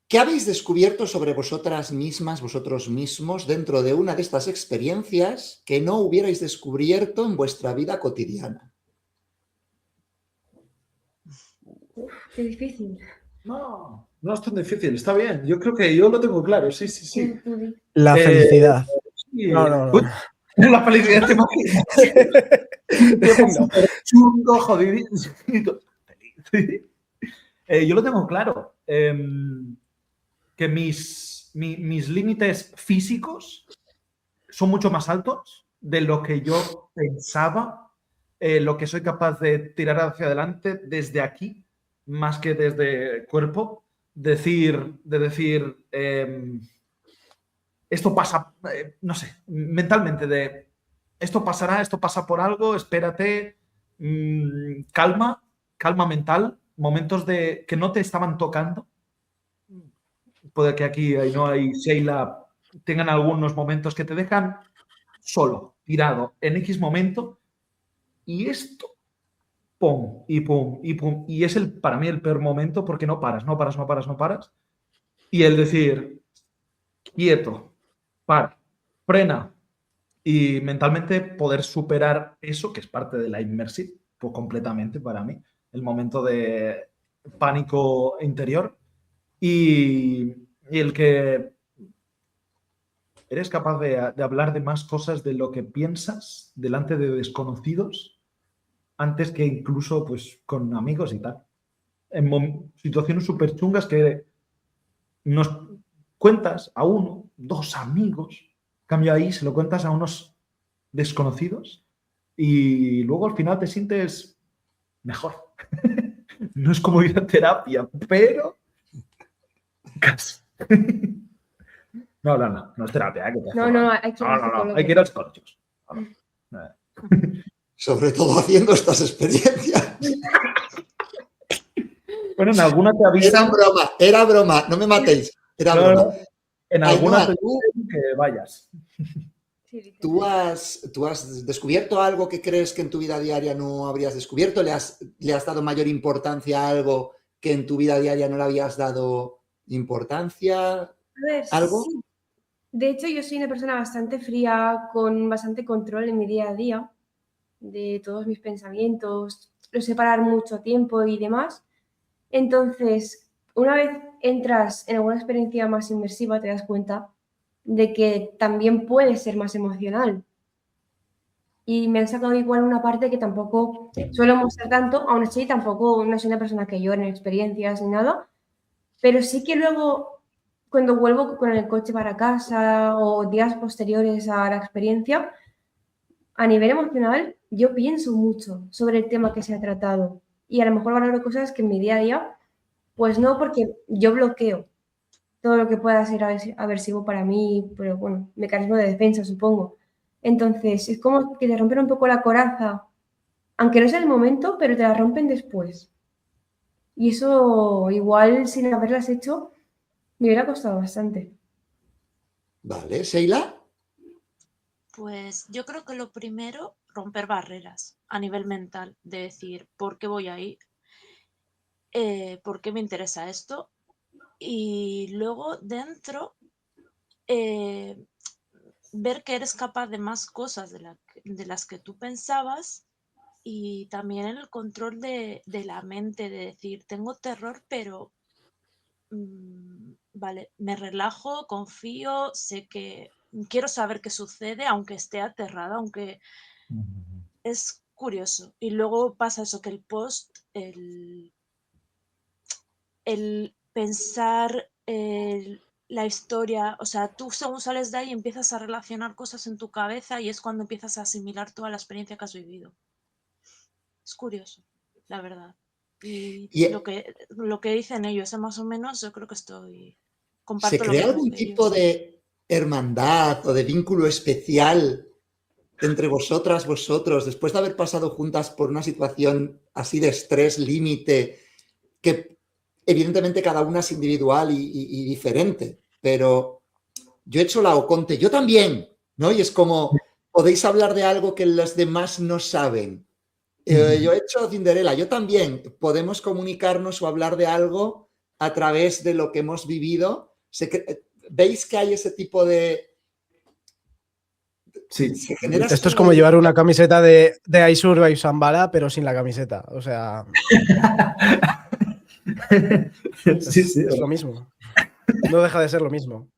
¿Qué habéis descubierto sobre vosotras mismas, vosotros mismos, dentro de una de estas experiencias que no hubierais descubierto en vuestra vida cotidiana? Qué difícil. No, no es tan difícil, está bien. Yo creo que yo lo tengo claro, sí. La felicidad. Sí. No. Uy, la felicidad, te imaginas. No. Chungo, jodidito. Yo lo tengo claro. Que mis límites físicos son mucho más altos de lo que yo pensaba, lo que soy capaz de tirar hacia adelante desde aquí, más que desde el cuerpo. De decir, esto pasa, no sé, mentalmente, de esto pasará, esto pasa por algo, espérate, calma mental, momentos de que no te estaban tocando. Puede que aquí Ainhoa y Sheila tengan algunos momentos que te dejan solo, tirado en X momento, y esto, pum, y pum, y pum, y es para mí el peor momento porque no paras. Y el decir, quieto, para, frena, y mentalmente poder superar eso, que es parte de la immersive, pues completamente para mí, el momento de pánico interior, y el que eres capaz de hablar de más cosas de lo que piensas delante de desconocidos antes que incluso pues con amigos y tal. En situaciones súper chungas que nos cuentas a uno, dos amigos, en cambio ahí se lo cuentas a unos desconocidos y luego al final te sientes mejor. No es como ir a terapia, pero casi. No es terapia. No, hay que ir al psicólogo. Hay que ir al psicólogo. Sobre todo haciendo estas experiencias. Bueno, en alguna te avisan. Era broma, no me matéis. Era broma. En alguna Ainhoa, te dicen que vayas. ¿Tú has descubierto algo que crees que en tu vida diaria no habrías descubierto? ¿Le has dado mayor importancia a algo que en tu vida diaria no le habías dado importancia? A ver, ¿Algo? sí. De hecho, yo soy una persona bastante fría, con bastante control en mi día a día, de todos mis pensamientos, lo sé parar mucho tiempo y demás. Entonces, una vez entras en alguna experiencia más inmersiva, te das cuenta de que también puedes ser más emocional. Y me han sacado igual una parte que tampoco suelo mostrar tanto, aún así tampoco no soy una persona que llore en experiencias ni nada, pero sí que luego cuando vuelvo con el coche para casa o días posteriores a la experiencia, a nivel emocional, yo pienso mucho sobre el tema que se ha tratado y a lo mejor valoro cosas que en mi día a día, pues no, porque yo bloqueo todo lo que pueda ser aversivo para mí, pero bueno, mecanismo de defensa, supongo. Entonces, es como que te rompen un poco la coraza, aunque no sea el momento, pero te la rompen después. Y eso, igual, sin haberlas hecho, me hubiera costado bastante. Vale, Sheila. Pues yo creo que lo primero, romper barreras a nivel mental, de decir, ¿por qué voy ahí? ¿Por qué me interesa esto? Y luego dentro, ver que eres capaz de más cosas de las que tú pensabas y también el control de la mente, de decir, tengo terror, pero vale, me relajo, confío, sé que quiero saber qué sucede, aunque esté aterrada, aunque es curioso. Y luego pasa eso, que el post, el pensar la historia, o sea, tú según sales de ahí empiezas a relacionar cosas en tu cabeza y es cuando empiezas a asimilar toda la experiencia que has vivido. Es curioso, la verdad. Y ¿Y lo que dicen ellos, más o menos, yo creo que se comparto lo crea mismo algún que tipo ellos. de hermandad o de vínculo especial entre vosotras, vosotros, después de haber pasado juntas por una situación así de estrés límite, que evidentemente cada una es individual y diferente, pero yo he hecho la Oconte, yo también, ¿no? Y es como, podéis hablar de algo que los demás no saben. Yo he hecho Cinderella, yo también. Podemos comunicarnos o hablar de algo a través de lo que hemos vivido. ¿Veis que hay ese tipo de... Sí. Se genera Esto es como como llevar una camiseta de Aisur y Sambala, pero sin la camiseta. O sea, Sí, sí. es lo mismo. No deja de ser lo mismo.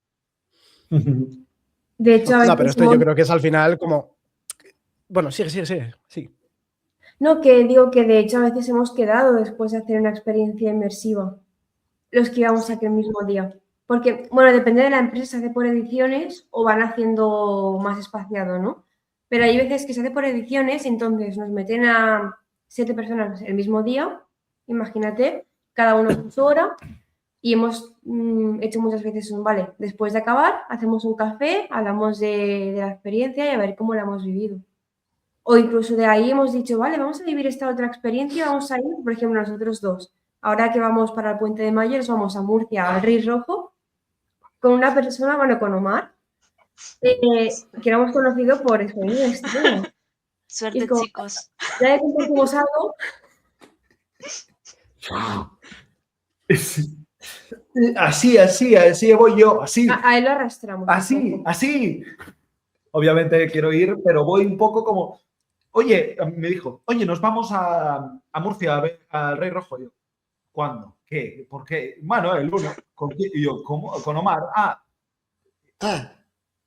De hecho, a No, pero veces esto yo creo que es al final como... Bueno, sigue. no, que digo que de hecho a veces hemos quedado después de hacer una experiencia inmersiva, los que íbamos aquel mismo día. Porque, bueno, depende de la empresa, se hace por ediciones o van haciendo más espaciado, ¿no? Pero hay veces que se hace por ediciones, entonces nos meten a 7 personas el mismo día, imagínate, cada uno en su hora, y hemos hecho muchas veces vale, después de acabar, hacemos un café, hablamos de la experiencia y a ver cómo la hemos vivido. O incluso de ahí hemos dicho, vale, vamos a vivir esta otra experiencia, vamos a ir, por ejemplo, nosotros dos. Ahora que vamos para el Puente de Mayo, nos vamos a Murcia, al Rey Rojo, con una persona, bueno, con Omar, que lo hemos conocido por experiencia extrema. Y Suerte, es como, chicos. ya que compartimos algo, Así voy yo, así, a él lo arrastramos. así. Obviamente quiero ir, pero voy un poco como, oye, me dijo, oye, nos vamos a Murcia a ver al Rey Rojo. Yo, ¿cuándo? ¿Qué? ¿Por qué? Bueno, el 1. ¿Con quién? Y yo, ¿cómo? Con Omar. Ah, Ah,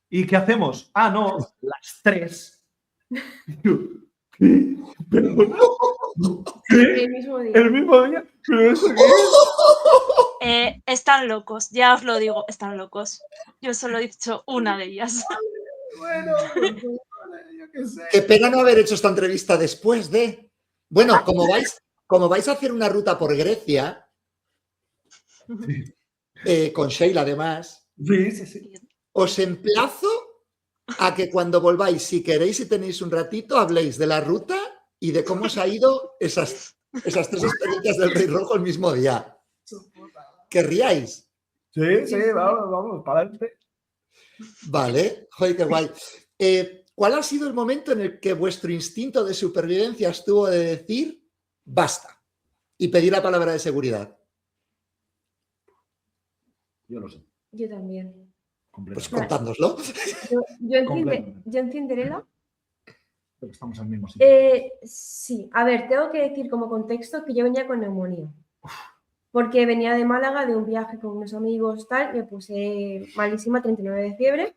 ¿y qué hacemos? Ah, no, las 3. Y yo, ¿qué? Pero no. ¿Qué? El mismo día. ¿El mismo día? ¿Pero eso qué es? Están locos, ya os lo digo, están locos. Yo solo he dicho una de ellas. Bueno, pues, yo qué sé. qué pena no haber hecho esta entrevista después de... Bueno, como vais a hacer una ruta por Grecia, con Sheila además, Sí. os emplazo a que cuando volváis, si queréis y tenéis un ratito, habléis de la ruta y de cómo os ha ido esas 3 experiencias del Rey Rojo el mismo día. ¿Querríais? Sí, vamos, para adelante. Vale, joder, qué guay. ¿Cuál ha sido el momento en el que vuestro instinto de supervivencia estuvo de decir basta y pedir la palabra de seguridad? Yo lo sé. Yo también. Pues Completamente. contádnoslo. Yo en Cinderella. Estamos en el mismo sitio. Sí, a ver, tengo que decir como contexto que yo venía con neumonía. Porque venía de Málaga de un viaje con unos amigos, tal, me puse malísima, 39 de fiebre,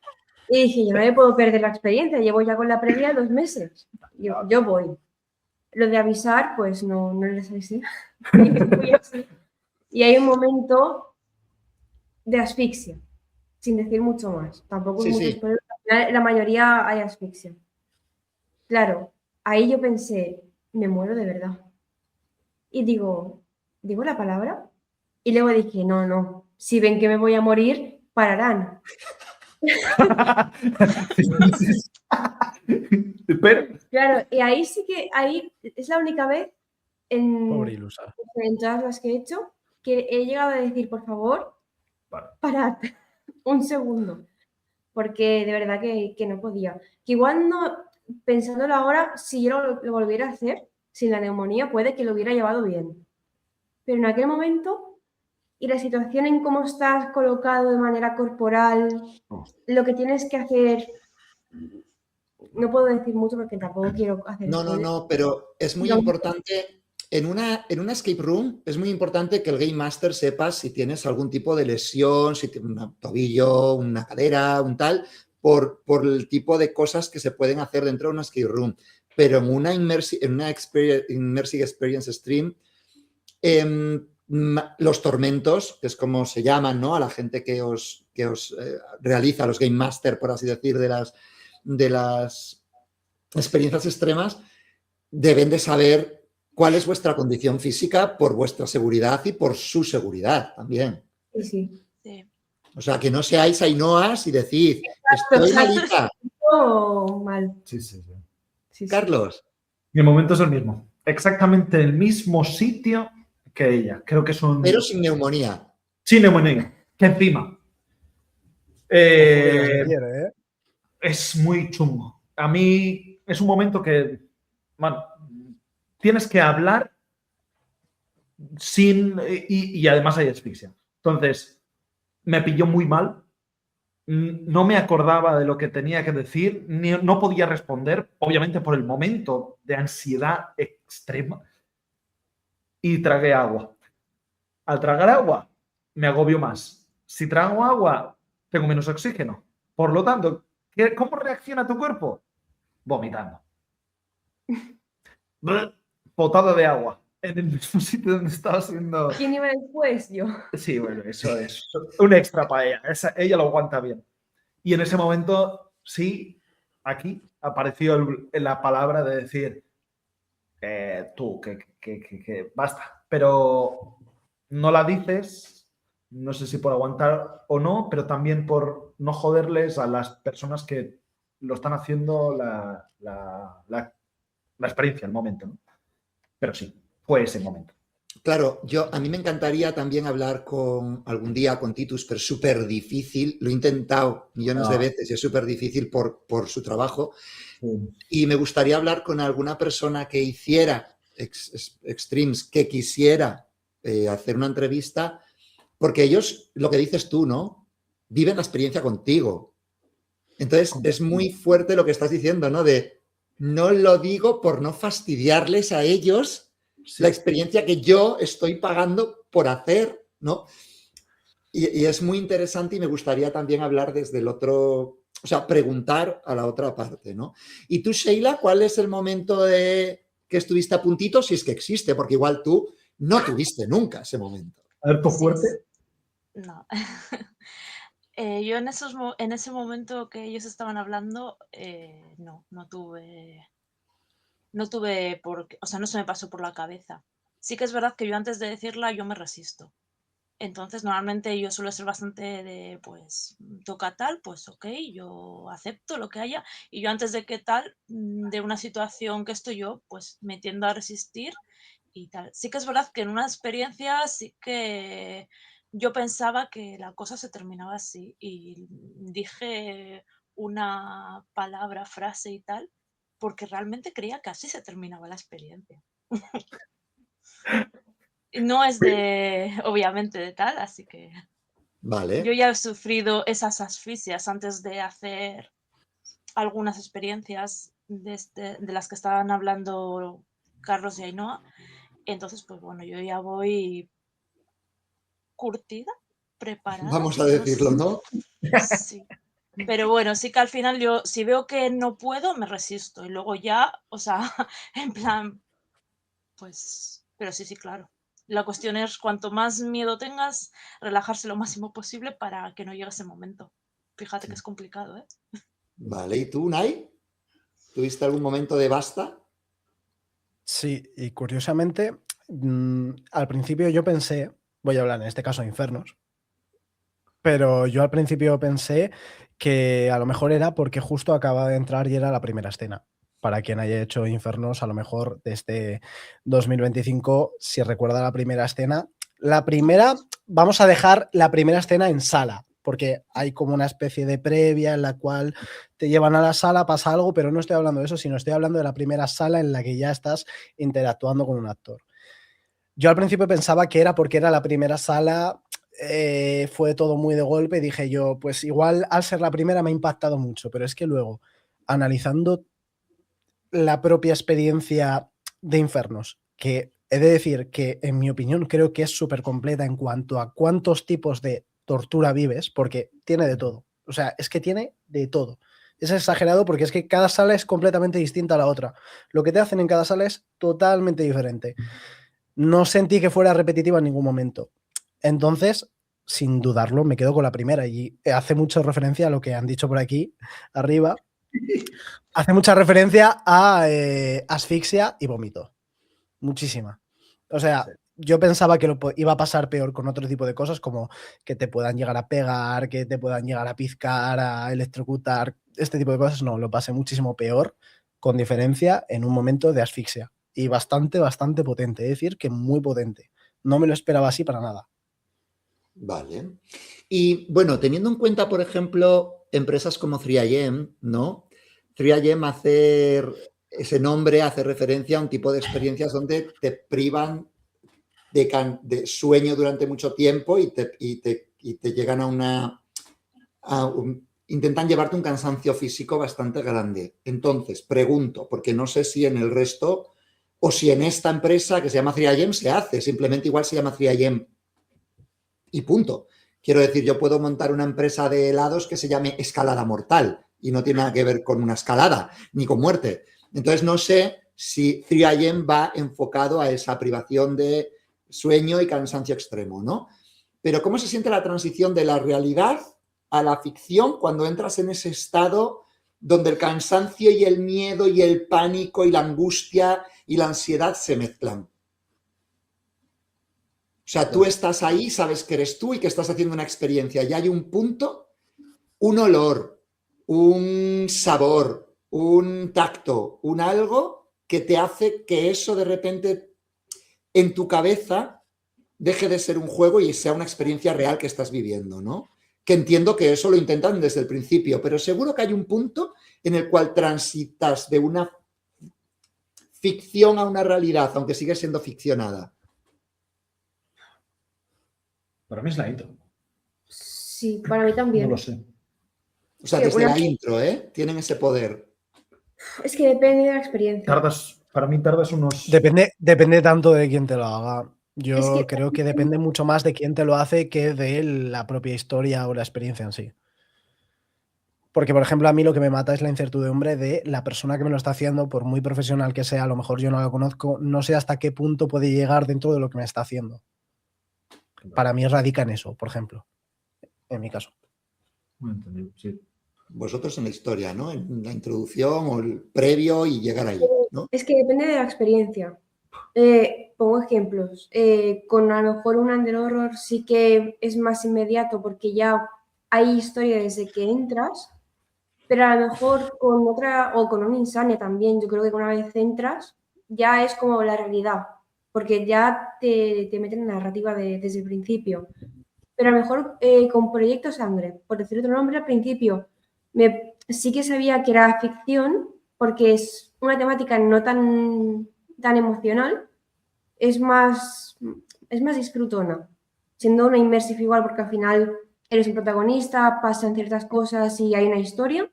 y dije, yo no me puedo perder la experiencia, llevo ya con la previa 2 meses, yo voy. Lo de avisar, pues no les avisé. Y hay un momento de asfixia, sin decir mucho más. Tampoco Sí, es mucho sí. spoiler, al final, la mayoría hay asfixia. Claro, ahí yo pensé, me muero de verdad. Y ¿digo la palabra? Y luego dije, no, si ven que me voy a morir, pararán. Pero, Claro, y ahí sí que, ahí es la única vez Pobre en, ilusa. en todas las que he hecho que he llegado a decir, por favor, vale. parad un segundo, porque de verdad que no podía. Que igual no, pensándolo ahora, si yo lo volviera a hacer sin la neumonía, puede que lo hubiera llevado bien. Pero en aquel momento, y la situación en cómo estás colocado de manera corporal, lo que tienes que hacer, no puedo decir mucho porque tampoco quiero hacer No, spoilers. no, pero es muy No. importante, en una escape room, es muy importante que el Game Master sepa si tienes algún tipo de lesión, si tienes un tobillo, una cadera, un tal, por el tipo de cosas que se pueden hacer dentro de una escape room. Pero en una immersive experience stream, los tormentos, que es como se llaman, ¿no? A la gente que os realiza, los Game Master, por así decir, de las experiencias extremas, deben de saber cuál es vuestra condición física por vuestra seguridad y por su seguridad también. Sí. Sí. O sea, que no seáis Ainhoas y decid, estoy malita. Mal. Sí. Sí. Carlos, Mi momento es el mismo. Exactamente el mismo sitio que ella. Creo que es un... pero sin neumonía. Sí, neumonía. Que encima. Quiere, ¿eh? Es muy chungo. A mí es un momento que, bueno, tienes que hablar sin... Y además hay asfixia. Entonces, me pilló muy mal. No me acordaba de lo que tenía que decir, no podía responder, obviamente por el momento de ansiedad extrema, y tragué agua. Al tragar agua, me agobio más. Si trago agua, tengo menos oxígeno. Por lo tanto, ¿cómo reacciona tu cuerpo? Vomitando. Potada de agua en el mismo sitio donde estaba siendo... ¿Quién iba después? Yo. Sí, bueno, eso es un extra para ella. Ella lo aguanta bien. Y en ese momento, sí, aquí apareció la palabra de decir tú, que basta. Pero no la dices, no sé si por aguantar o no, pero también por no joderles a las personas que lo están haciendo la experiencia, el momento, ¿no? Pero sí, fue ese momento. Claro, a mí me encantaría también hablar algún día con Titus, pero es súper difícil. Lo he intentado millones de veces y es súper difícil por su trabajo. Y me gustaría hablar con alguna persona que hiciera extremes, que quisiera hacer una entrevista, porque ellos, lo que dices tú, ¿no? Viven la experiencia contigo. Entonces, es muy fuerte lo que estás diciendo, ¿no? No lo digo por no fastidiarles a ellos la experiencia que yo estoy pagando por hacer, ¿no? Y es muy interesante y me gustaría también hablar desde el otro, o sea, preguntar a la otra parte, ¿no? Y tú, Sheila, ¿cuál es el momento de que estuviste a puntito, si es que existe? Porque igual tú no tuviste nunca ese momento. ¿Harto Sí, fuerte? no. Yo en ese momento que ellos estaban hablando, no tuve, o sea, no se me pasó por la cabeza. Sí que es verdad que yo antes de decirla, yo me resisto. Entonces, normalmente yo suelo ser bastante de, pues, toca tal, pues ok, yo acepto lo que haya. Y yo antes de que tal, de una situación que estoy yo, pues me tiendo a resistir y tal. Sí que es verdad que en una experiencia sí que yo pensaba que la cosa se terminaba así y dije una palabra, frase y tal, porque realmente creía que así se terminaba la experiencia. No es obviamente de tal, así que Vale. yo ya he sufrido esas asfixias antes de hacer algunas experiencias de las que estaban hablando Carlos y Ainhoa. Entonces, pues bueno, yo ya voy curtida, preparada. Vamos a decirlo, ¿no? Sí. Pero bueno, sí que al final yo, si veo que no puedo, me resisto. Y luego ya, o sea, en plan, pues, pero sí, claro. La cuestión es, cuanto más miedo tengas, relajarse lo máximo posible para que no llegue ese momento. Fíjate que es complicado, ¿eh? Vale, ¿y tú, Nay? ¿Tuviste algún momento de basta? Sí, y curiosamente, al principio yo pensé, voy a hablar en este caso de Infernos, pero yo al principio pensé que a lo mejor era porque justo acaba de entrar y era la primera escena. Para quien haya hecho Infernos, a lo mejor desde 2025, si recuerda la primera escena, vamos a dejar la primera escena en sala, porque hay como una especie de previa en la cual te llevan a la sala, pasa algo, pero no estoy hablando de eso, sino estoy hablando de la primera sala en la que ya estás interactuando con un actor. Yo al principio pensaba que era porque era la primera sala, fue todo muy de golpe y dije yo, pues igual al ser la primera me ha impactado mucho, pero es que luego, analizando la propia experiencia de Infernos, que he de decir que en mi opinión creo que es súper completa en cuanto a cuántos tipos de tortura vives, porque tiene de todo. O sea, es que tiene de todo. Es exagerado porque es que cada sala es completamente distinta a la otra. Lo que te hacen en cada sala es totalmente diferente. No sentí que fuera repetitiva en ningún momento. Entonces, sin dudarlo, me quedo con la primera y hace mucha referencia a lo que han dicho por aquí arriba. Hace mucha referencia a asfixia y vómito. Muchísima. O sea, yo pensaba que iba a pasar peor con otro tipo de cosas, como que te puedan llegar a pegar, que te puedan llegar a pizcar, a electrocutar, este tipo de cosas. No, lo pasé muchísimo peor, con diferencia, en un momento de asfixia. Y bastante, bastante potente. Es decir, que muy potente. No me lo esperaba así para nada. Vale. Y bueno, teniendo en cuenta, por ejemplo, empresas como 3IM, ¿no? 3IM ese nombre hace referencia a un tipo de experiencias donde te privan de sueño durante mucho tiempo y te llegan intentan llevarte un cansancio físico bastante grande. Entonces, pregunto, porque no sé si en el resto o si en esta empresa que se llama 3IM se hace, simplemente igual se llama 3IM y punto. Quiero decir, yo puedo montar una empresa de helados que se llame Escalada Mortal y no tiene nada que ver con una escalada ni con muerte. Entonces, no sé si 3IM va enfocado a esa privación de sueño y cansancio extremo, ¿no? Pero ¿cómo se siente la transición de la realidad a la ficción cuando entras en ese estado donde el cansancio y el miedo y el pánico y la angustia y la ansiedad se mezclan? O sea, tú estás ahí, sabes que eres tú y que estás haciendo una experiencia y hay un punto, un olor, un sabor, un tacto, un algo que te hace que eso de repente en tu cabeza deje de ser un juego y sea una experiencia real que estás viviendo, ¿no? Que entiendo que eso lo intentan desde el principio, pero seguro que hay un punto en el cual transitas de una ficción a una realidad, aunque sigue siendo ficcionada. Para mí es la intro. Sí, para mí también. No lo sé. O sea, desde la intro, ¿eh? Tienen ese poder. Es que depende de la experiencia. Para mí tardas unos... Depende tanto de quién te lo haga. Yo Es que- creo que depende mucho más de quién te lo hace que de la propia historia o la experiencia en sí. Porque, por ejemplo, a mí lo que me mata es la incertidumbre de la persona que me lo está haciendo, por muy profesional que sea, a lo mejor yo no la conozco, no sé hasta qué punto puede llegar dentro de lo que me está haciendo. Para mí radica en eso, por ejemplo, en mi caso. Muy entendido, sí. Vosotros en la historia, ¿no? En la introducción o el previo y llegar ahí, ¿no? Es que depende de la experiencia. Pongo ejemplos. Con a lo mejor un Under Horror sí que es más inmediato porque ya hay historia desde que entras, pero a lo mejor con otra o con un Insane también, yo creo que una vez entras ya es como la realidad, porque ya te meten en la narrativa desde el principio. Pero a lo mejor con Proyecto Sangre, por decir otro nombre, al principio sí que sabía que era ficción porque es una temática no tan emocional, es más disfrutona, siendo una immersive igual porque al final eres un protagonista, pasan ciertas cosas y hay una historia.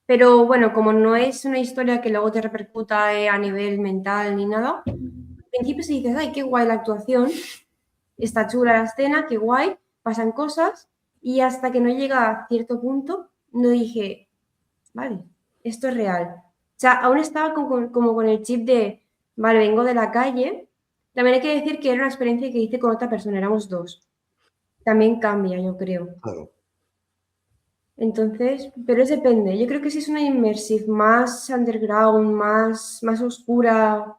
Pero bueno, como no es una historia que luego te repercuta a nivel mental ni nada, al principio sí dices, ay, qué guay la actuación, está chula la escena, qué guay, pasan cosas, y hasta que no llega a cierto punto, no dije, vale, esto es real. O sea, aún estaba como con el chip de, vale, vengo de la calle, También hay que decir que era una experiencia que hice con otra persona, éramos 2. También cambia, yo creo. Claro. Entonces, pero depende. Yo creo que si es una immersive más underground, más oscura,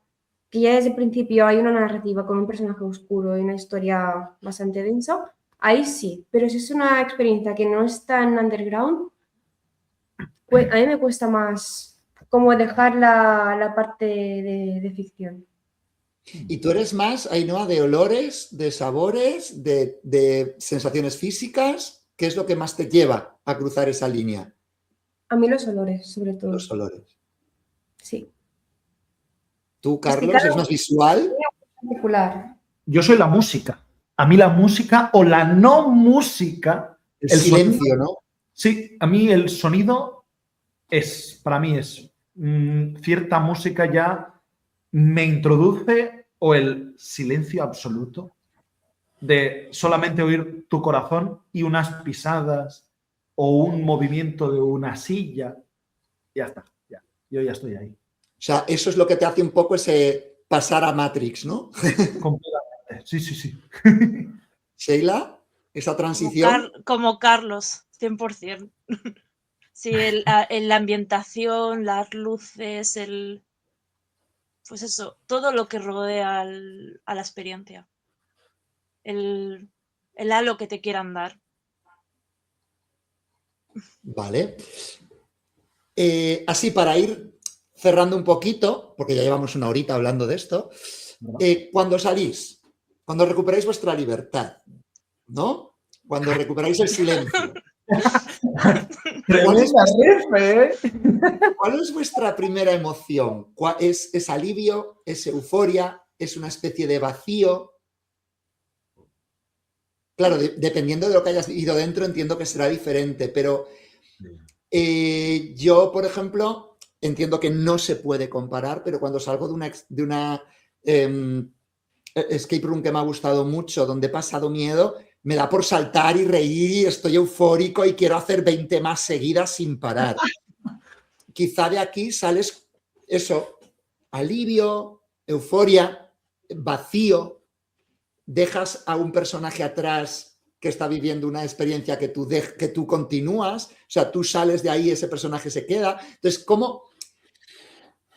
que ya desde el principio hay una narrativa con un personaje oscuro y una historia bastante densa, ahí sí. Pero si es una experiencia que no es tan underground, pues a mí me cuesta más como dejar la parte de ficción. ¿Y tú eres más, Ainhoa, de olores, de sabores, de sensaciones físicas? ¿Qué es lo que más te lleva a cruzar esa línea? A mí los olores, sobre todo. Los olores. Sí. ¿Tú, Carlos, eres más visual? Particular. Yo soy la música. A mí la música o la no música. El silencio, sonido, ¿no? Sí, a mí el sonido para mí es cierta música ya me introduce o el silencio absoluto de solamente oír tu corazón y unas pisadas o un movimiento de una silla. Ya está, ya. Yo ya estoy ahí. O sea, eso es lo que te hace un poco ese pasar a Matrix, ¿no? Completamente. Sí, sí, sí. Sheila, esa transición. Como Carlos, 100%. Sí, la ambientación, las luces, pues eso, todo lo que rodea a la experiencia. El halo que te quieran dar. Vale. Así para ir cerrando un poquito, porque ya llevamos una horita hablando de esto, cuando salís, cuando recuperáis vuestra libertad, ¿no? Cuando recuperáis el silencio. ¿Cuál es vuestra primera emoción? ¿Es alivio? ¿Es euforia? ¿Es una especie de vacío? Claro, dependiendo de lo que hayas ido dentro, entiendo que será diferente, pero yo, por ejemplo, entiendo que no se puede comparar, pero cuando salgo de una escape room que me ha gustado mucho, donde he pasado miedo, me da por saltar y reír y estoy eufórico y quiero hacer 20 más seguidas sin parar. Quizá de aquí sales eso, alivio, euforia, vacío, dejas a un personaje atrás que está viviendo una experiencia que tú continúas, o sea, tú sales de ahí, ese personaje se queda. Entonces, ¿cómo?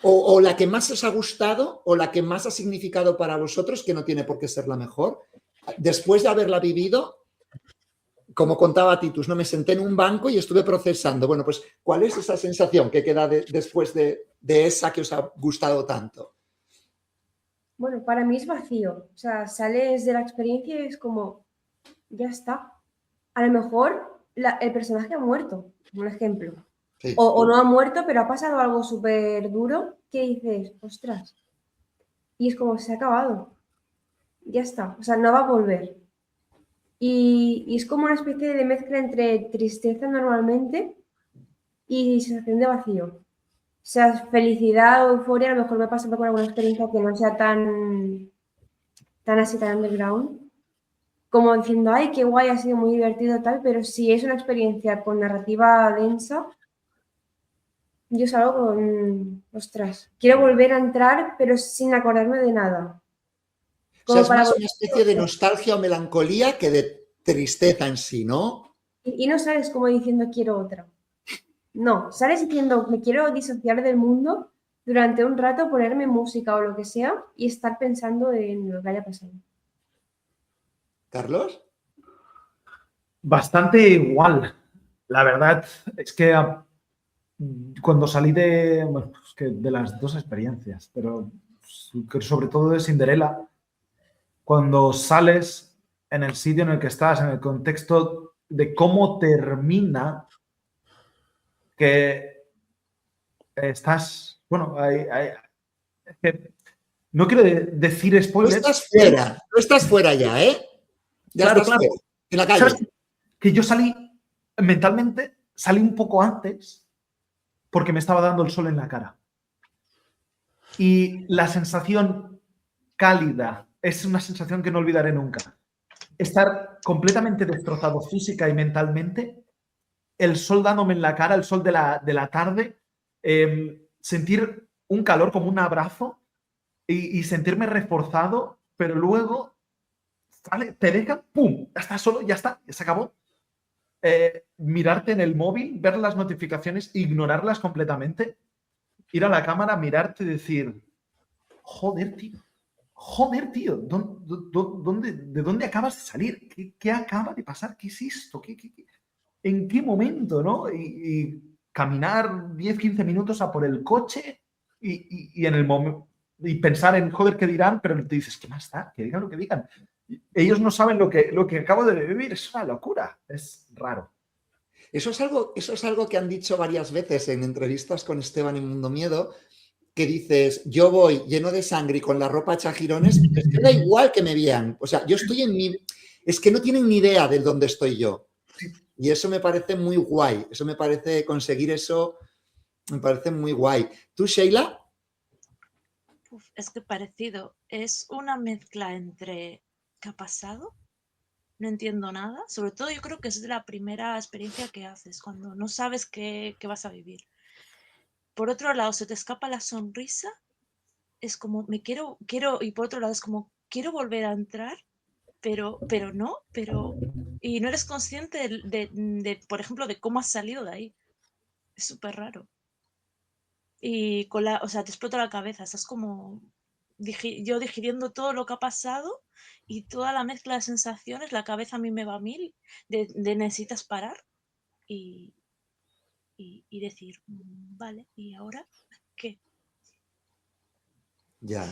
O la que más os ha gustado o la que más ha significado para vosotros, que no tiene por qué ser la mejor, después de haberla vivido, como contaba Titus, ¿no? Me senté en un banco y estuve procesando. Bueno, pues, ¿cuál es esa sensación que queda después de esa que os ha gustado tanto? Bueno, para mí es vacío. O sea, sales de la experiencia y es como, ya está. A lo mejor el personaje ha muerto, por ejemplo. Sí. O no ha muerto, pero ha pasado algo súper duro que dices, ostras. Y es como, se ha acabado. Ya está. O sea, no va a volver. Y es como una especie de mezcla entre tristeza normalmente y sensación de vacío. O sea, felicidad o euforia, a lo mejor me pasa por alguna experiencia que no sea tan así, tan underground, como diciendo, ay, qué guay, ha sido muy divertido tal, pero si es una experiencia con narrativa densa, yo salgo con, ostras, quiero volver a entrar, pero sin acordarme de nada. O sea, es más una especie de nostalgia o melancolía que de tristeza en sí, ¿no? Y no sales como diciendo, quiero otra. No, sales diciendo, me quiero disociar del mundo durante un rato, ponerme música o lo que sea y estar pensando en lo que haya pasado. ¿Carlos? Bastante igual. La verdad es que cuando salí de las dos experiencias, pero sobre todo de Cinderella, cuando sales en el sitio en el que estás, en el contexto de cómo termina, que estás, bueno, es que no quiero decir spoilers. Tú estás fuera ya, ¿eh? Ya claro, estás fuera, en la calle. ¿Sabes? Que yo mentalmente salí un poco antes porque me estaba dando el sol en la cara. Y la sensación cálida es una sensación que no olvidaré nunca. Estar completamente destrozado física y mentalmente, el sol dándome en la cara, el sol de la tarde, sentir un calor como un abrazo y sentirme reforzado, pero luego ¿vale? Te dejan, ¡pum! Ya está solo, ya está, ya se acabó. Mirarte en el móvil, ver las notificaciones, ignorarlas completamente, ir a la cámara, mirarte y decir, joder, tío, ¿de dónde acabas de salir? ¿Qué acaba de pasar? ¿Qué es esto? ¿En qué momento, no? Y caminar 10, 15 minutos a por el coche y en el momento y pensar en, joder, ¿qué dirán? Pero te dices, ¿qué más da? Que digan lo que digan. Ellos no saben lo que acabo de vivir. Es una locura. Es raro. Eso es algo que han dicho varias veces en entrevistas con Esteban en Mundo Miedo, que dices, yo voy lleno de sangre y con la ropa hecha girones, es que da igual que me vean. O sea, yo estoy en mi... Es que no tienen ni idea de dónde estoy yo. Y eso me parece muy guay. Eso me parece, conseguir eso, me parece muy guay. ¿Tú, Sheila? Uf, es que parecido. Es una mezcla entre ¿qué ha pasado? No entiendo nada. Sobre todo yo creo que es de la primera experiencia que haces, cuando no sabes qué vas a vivir. Por otro lado, se te escapa la sonrisa. Es como, quiero, y por otro lado es como, quiero volver a entrar, pero no, y no eres consciente por ejemplo, de cómo has salido de ahí. Es súper raro. Y o sea, te explota la cabeza, estás como yo digiriendo todo lo que ha pasado y toda la mezcla de sensaciones, la cabeza a mí me va a mil, de necesitas parar y decir, vale, ¿y ahora qué? Ya.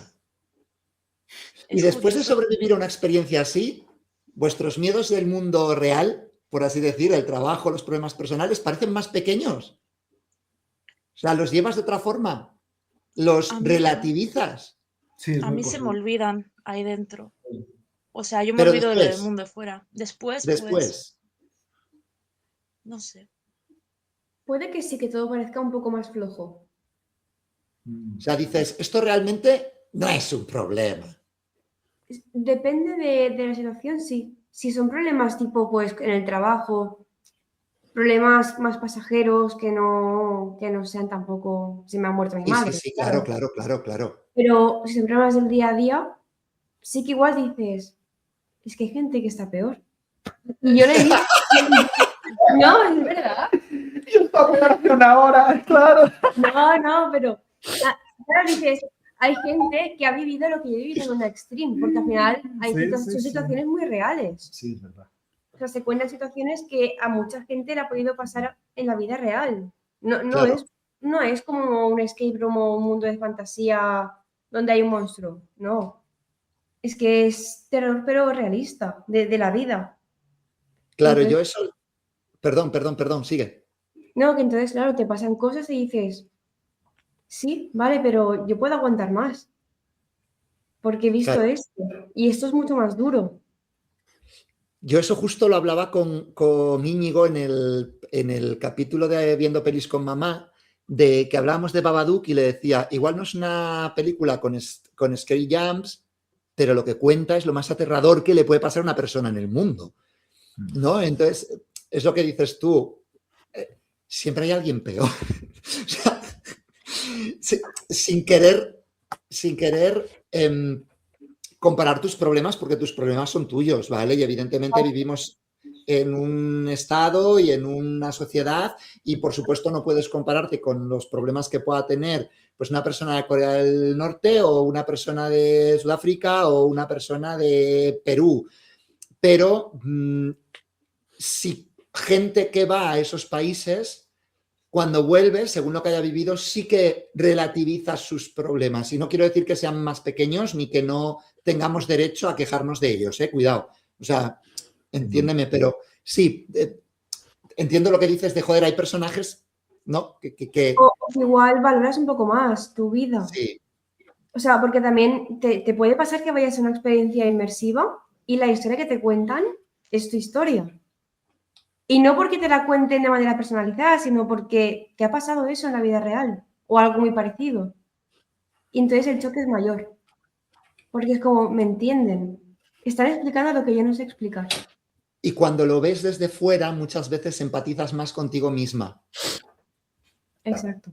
Es Y después de curioso. sobrevivir a una experiencia así, vuestros miedos del mundo real, por así decir, el trabajo, los problemas personales, parecen más pequeños. O sea, los llevas de otra forma, los A mí- relativizas. Sí, es A muy mí se me posible. olvidan ahí dentro. O sea, yo me Pero olvido de lo del después, mundo de fuera. Después, pues, no sé. Puede que sí que todo parezca un poco más flojo. o sea, dices, esto realmente no es un problema. Depende de la situación, sí. Si son problemas tipo, pues, en el trabajo, problemas más pasajeros que no sean tampoco, se me ha muerto mi Sí, sí, madre. sí, claro, claro, claro, claro. Pero si son problemas del día a día, sí que igual dices, es que hay gente que está peor. Y yo le digo, no, es verdad. Yo estaba peor hace una hora, claro. No, pero claro, dices, hay gente que ha vivido lo que yo he vivido en una extreme, porque al final son situaciones muy reales. Sí, es verdad. O sea, se cuentan situaciones que a mucha gente le ha podido pasar en la vida real. No Claro. es como un escape room o un mundo de fantasía donde hay un monstruo. No. Es que es terror, pero realista, de la vida. Claro, Entonces, yo eso... Perdón, sigue. no, que entonces, claro, te pasan cosas y dices, sí, vale, pero yo puedo aguantar más. Porque he visto Claro. esto. Y esto es mucho más duro. Yo eso justo lo hablaba con Íñigo en el capítulo de Viendo pelis con mamá, de que hablábamos de Babadook y le decía, igual no es una película con scary jumps, pero lo que cuenta es lo más aterrador que le puede pasar a una persona en el mundo, ¿no? Entonces, es lo que dices tú, siempre hay alguien peor. O sea, sin querer comparar tus problemas, porque tus problemas son tuyos, ¿vale? Y evidentemente vivimos en un estado y en una sociedad y por supuesto no puedes compararte con los problemas que pueda tener pues una persona de Corea del Norte o una persona de Sudáfrica o una persona de Perú. Pero si gente que va a esos países, cuando vuelve, según lo que haya vivido, sí que relativiza sus problemas. Y no quiero decir que sean más pequeños ni que no tengamos derecho a quejarnos de ellos, cuidado. O sea, entiéndeme, pero sí, entiendo lo que dices de, joder, hay personajes, ¿no? O igual valoras un poco más tu vida. Sí. O sea, porque también te puede pasar que vayas a una experiencia inmersiva y la historia que te cuentan es tu historia. Y no porque te la cuenten de manera personalizada, sino porque te ha pasado eso en la vida real o algo muy parecido. Y entonces el choque es mayor. Porque es como, me entienden. Están explicando lo que yo no sé explicar. Y cuando lo ves desde fuera, muchas veces empatizas más contigo misma. Exacto.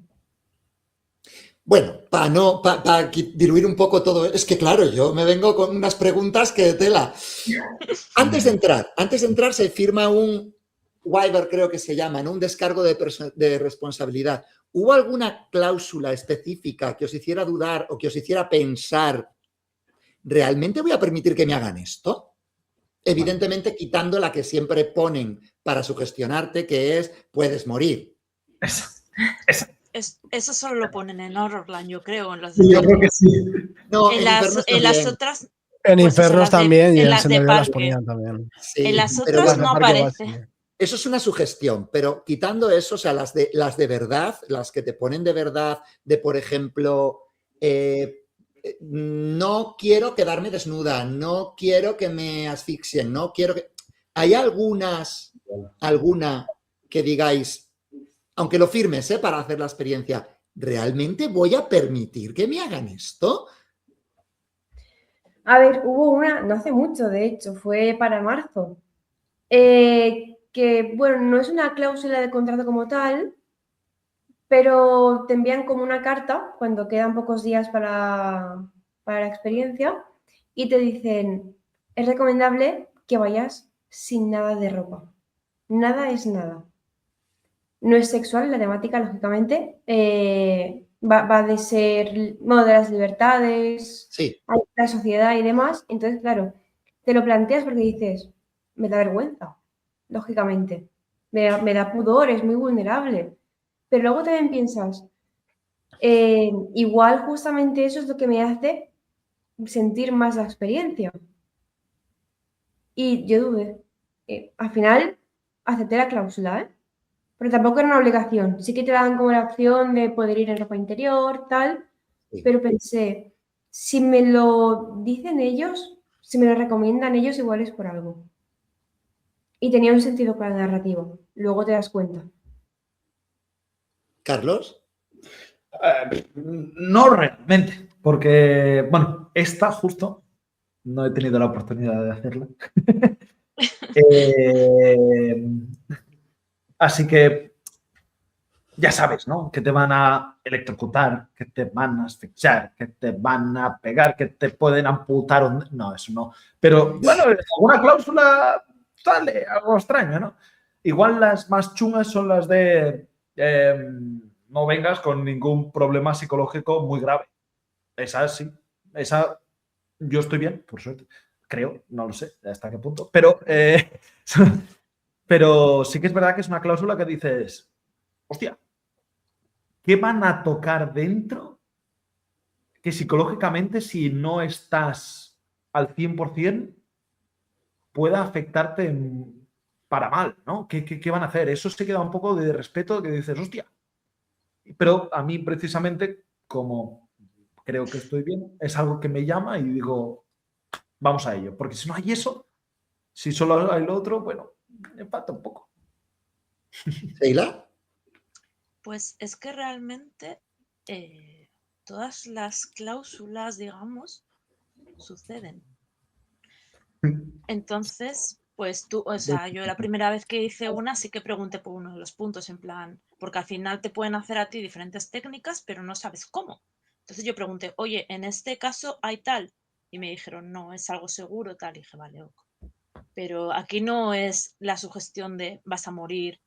Bueno, para diluir un poco todo, es que claro, yo me vengo con unas preguntas que de tela. Antes de entrar se firma un waiver, creo que se llama, ¿no? Un descargo de responsabilidad. ¿Hubo alguna cláusula específica que os hiciera dudar o que os hiciera pensar, ¿realmente voy a permitir que me hagan esto? Evidentemente quitando la que siempre ponen para sugestionarte, que es puedes morir. Esa. Eso solo lo ponen en Horrorland, yo creo, en los Sí, de yo creo que parque. sí. No, En en las, Infernos en las también. otras, En pues eso, Infernos también y en en las de Sendería las parque. ponían también. Sí, En las pero otras Las de no parque igual aparece. sí. eso es una sugestión, pero quitando eso, o sea, las de verdad, las que te ponen de verdad, de por ejemplo, no quiero quedarme desnuda, no quiero que me asfixien, no quiero que... ¿Hay alguna que digáis, aunque lo firmes, para hacer la experiencia, ¿realmente voy a permitir que me hagan esto? A ver, hubo una, no hace mucho, de hecho, fue para marzo, que, bueno, no es una cláusula de contrato como tal, pero te envían como una carta cuando quedan pocos días para la experiencia y te dicen, es recomendable que vayas sin nada de ropa. Nada es nada. No es sexual la temática, lógicamente. Va de ser, bueno, de las libertades, Sí, la sociedad y demás. Entonces, claro, te lo planteas porque dices, me da vergüenza, lógicamente. Me da pudor, es muy vulnerable. Pero luego también piensas, igual justamente eso es lo que me hace sentir más la experiencia. Y yo dudé. Al final acepté la cláusula, ¿eh? Pero tampoco era una obligación. Sí que te dan como la opción de poder ir en ropa interior, tal. sí. Pero pensé, si me lo dicen ellos, si me lo recomiendan ellos, igual es por algo. Y tenía un sentido para la narrativa. Luego te das cuenta. Carlos. No realmente, porque, bueno, esta justo no he tenido la oportunidad de hacerla. Así que ya sabes, ¿no? Que te van a electrocutar, que te van a asfixiar, que te van a pegar, que te pueden amputar un... No, eso no. Pero, bueno, alguna cláusula sale, algo extraño, ¿no? Igual las más chungas son las de no vengas con ningún problema psicológico muy grave. Esa sí. Esa yo estoy bien, por suerte. Creo, no lo sé hasta qué punto. Pero sí que es verdad que es una cláusula que dices, hostia, ¿qué van a tocar dentro que psicológicamente, si no estás al 100%, pueda afectarte para mal, ¿no? ¿Qué van a hacer? Eso se queda un poco de respeto que dices, hostia. Pero a mí precisamente, como creo que estoy bien, es algo que me llama y digo, vamos a ello. Porque si no hay eso, si solo hay lo otro, bueno, me falta un poco. ¿Sheila? Pues es que realmente todas las cláusulas, digamos, suceden. Entonces, pues tú, o sea, yo la primera vez que hice una sí que pregunté por uno de los puntos, en plan, porque al final te pueden hacer a ti diferentes técnicas, pero no sabes cómo. Entonces yo pregunté, oye, en este caso hay tal. Y me dijeron, no, es algo seguro, tal. Y dije, vale, ok. Pero aquí no es la sugestión de vas a morir,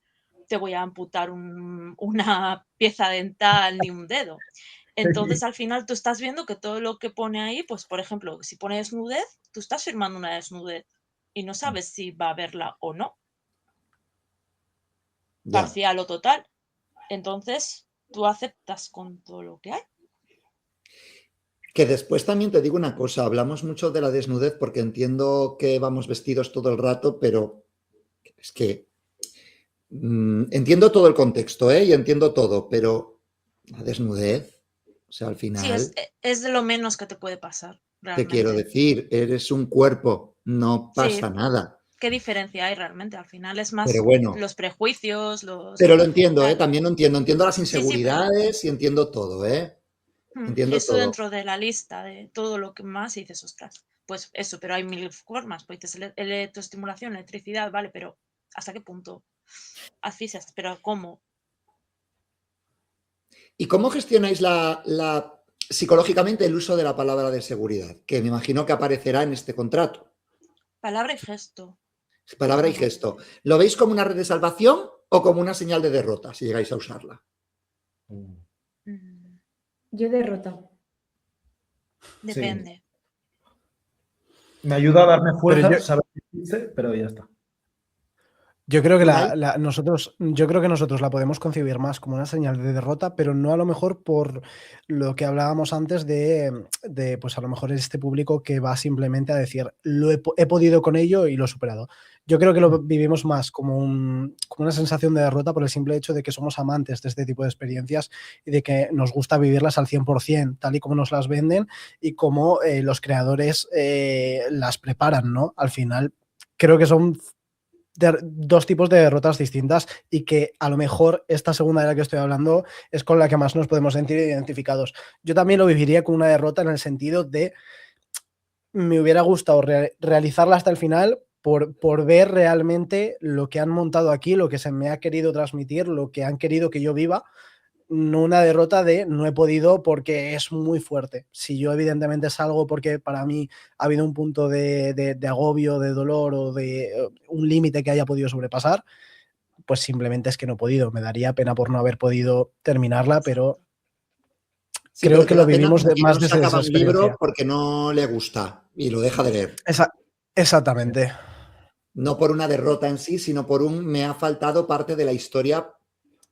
te voy a amputar una pieza dental ni un dedo. Entonces, al final, tú estás viendo que todo lo que pone ahí, pues, por ejemplo, si pone desnudez, tú estás firmando una desnudez y no sabes si va a verla o no, Ya. parcial o total. Entonces, tú aceptas con todo lo que hay. Que después también te digo una cosa, hablamos mucho de la desnudez porque entiendo que vamos vestidos todo el rato, pero es que entiendo todo el contexto, y entiendo todo, pero la desnudez, o sea, al Sí, final, es de lo menos que te puede pasar, te quiero realmente. decir, eres un cuerpo, no Sí, pasa nada. ¿qué diferencia hay realmente? Al final es Pero más bueno, los prejuicios, los... pero lo entiendo, tal. también lo entiendo, entiendo las Sí, sí, pero inseguridades y entiendo todo, entiendo eso todo. dentro de la lista de todo lo que más y dices, ostras, pues eso, pero hay mil formas, pues dices electroestimulación, electricidad, vale, pero ¿hasta qué punto asfixias? ¿Pero cómo? ¿Y cómo gestionáis psicológicamente el uso de la palabra de seguridad? Que me imagino que aparecerá en este contrato. Palabra y gesto. Palabra y gesto. ¿Lo veis como una red de salvación o como una señal de derrota, si llegáis a usarla? Yo derrota. Depende. Me ayuda a darme fuerza, Pero yo- saber qué dice, pero ya está. Yo creo que Unai. nosotros la podemos concebir más como una señal de derrota, pero no a lo mejor por lo que hablábamos antes de pues a lo mejor este público que va simplemente a decir he podido con ello y lo he superado. Yo creo que lo vivimos más como una sensación de derrota por el simple hecho de que somos amantes de este tipo de experiencias y de que nos gusta vivirlas al 100%, tal y como nos las venden y como los creadores las preparan, ¿no? Al final creo que son dos tipos de derrotas distintas y que a lo mejor esta segunda de la que estoy hablando es con la que más nos podemos sentir identificados. Yo también lo viviría con una derrota en el sentido de me hubiera gustado realizarla hasta el final por ver realmente lo que han montado aquí, lo que se me ha querido transmitir, lo que han querido que yo viva. No una derrota de no he podido porque es muy fuerte. Si yo evidentemente salgo porque para mí ha habido un punto de agobio, de dolor o de un límite que haya podido sobrepasar, pues simplemente es que no he podido. Me daría pena por no haber podido terminarla, pero Sí, creo pero que te lo da pena vivimos porque más no se desde esa acaba un libro experiencia. porque no le gusta y lo deja de leer. Exactamente. No por una derrota en sí, sino por me ha faltado parte de la historia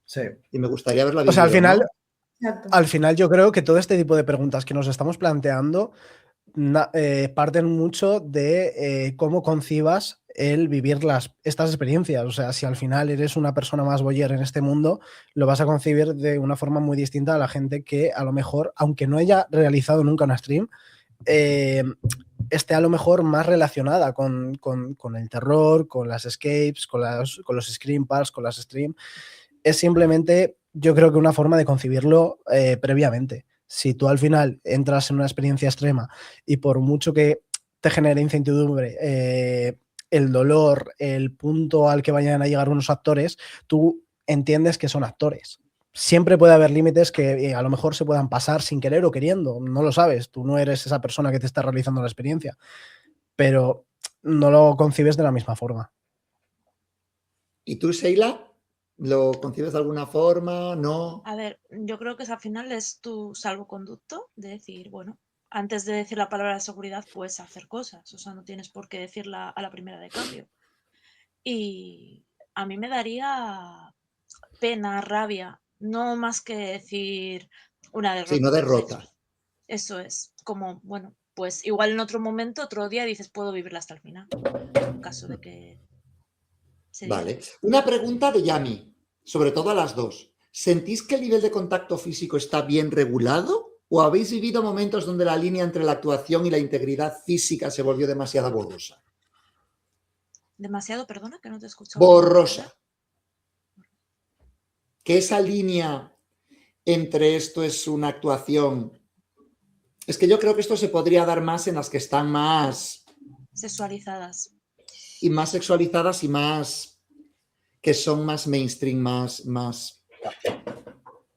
Sí. y me gustaría haberla O vivido. sea, ¿no? Exacto. al final yo creo que todo este tipo de preguntas que nos estamos planteando parten mucho de cómo concibas el vivir estas experiencias. O sea, si al final eres una persona más voyeur en este mundo, lo vas a concebir de una forma muy distinta a la gente que a lo mejor, aunque no haya realizado nunca una stream, esté a lo mejor más relacionada con el terror, con las escapes, con los scream parts, con las stream. Es simplemente, yo creo que una forma de concebirlo previamente. Si tú al final entras en una experiencia extrema y por mucho que te genere incertidumbre, el dolor, el punto al que vayan a llegar unos actores, tú entiendes que son actores. Siempre puede haber límites que a lo mejor se puedan pasar sin querer o queriendo, no lo sabes, tú no eres esa persona que te está realizando la experiencia, pero no lo concibes de la misma forma. ¿Y tú, Sheila? ¿Lo concibes de alguna forma? ¿No? A ver, yo creo que al final es tu salvoconducto de decir, bueno, antes de decir la palabra de seguridad puedes hacer cosas, o sea, no tienes por qué decirla a la primera de cambio. Y a mí me daría pena, rabia, no más que decir una derrota. Sí, no derrota. Eso es, como, bueno, pues igual en otro momento, otro día dices, puedo vivirla hasta el final, en caso de que se diera. Vale. Una pregunta de Yami, sobre todo a las dos. ¿Sentís que el nivel de contacto físico está bien regulado? ¿O habéis vivido momentos donde la línea entre la actuación y la integridad física se volvió demasiado borrosa? Demasiado, perdona, que no te he escuchado. Borrosa. Que esa línea entre esto es una actuación. Es que yo creo que esto se podría dar más en las que están más Sexualizadas. y más sexualizadas y más que son más mainstream, más.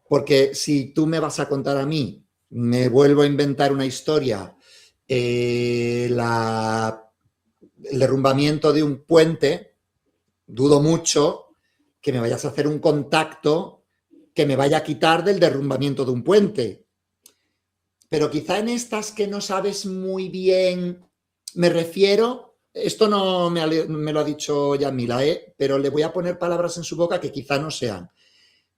Porque si tú me vas a contar a mí, me vuelvo a inventar una historia, el derrumbamiento de un puente, dudo mucho que me vayas a hacer un contacto que me vaya a quitar del derrumbamiento de un puente. Pero quizá en estas que no sabes muy bien, me refiero, esto no me lo ha dicho Yamila, pero le voy a poner palabras en su boca que quizá no sean.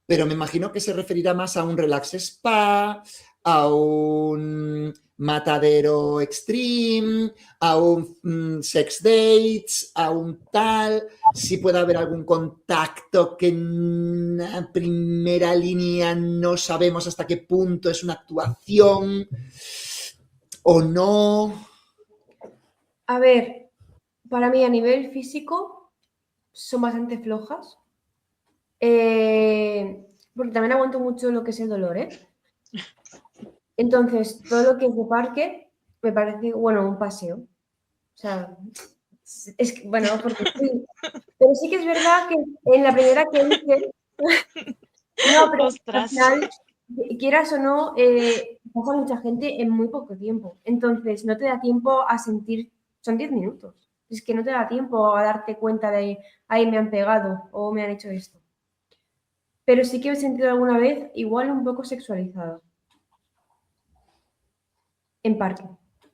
Pero me imagino que se referirá más a un relax spa, a un matadero extreme, a un sex dates, a un tal. Si puede haber algún contacto que en la primera línea no sabemos hasta qué punto es una actuación o no. A ver, para mí a nivel físico son bastante flojas. Porque también aguanto mucho lo que es el dolor, ¿eh? Entonces, todo lo que es de parque me parece, bueno, un paseo. O sea, es que, bueno, porque sí. Pero sí que es verdad que en la primera que hice... No, pero Ostras. al final quieras o no, pasa mucha gente en muy poco tiempo. Entonces, no te da tiempo a sentir, son 10 minutos. Es que no te da tiempo a darte cuenta de, ay, me han pegado o me han hecho esto. Pero sí que me he sentido alguna vez igual un poco sexualizada. En parte.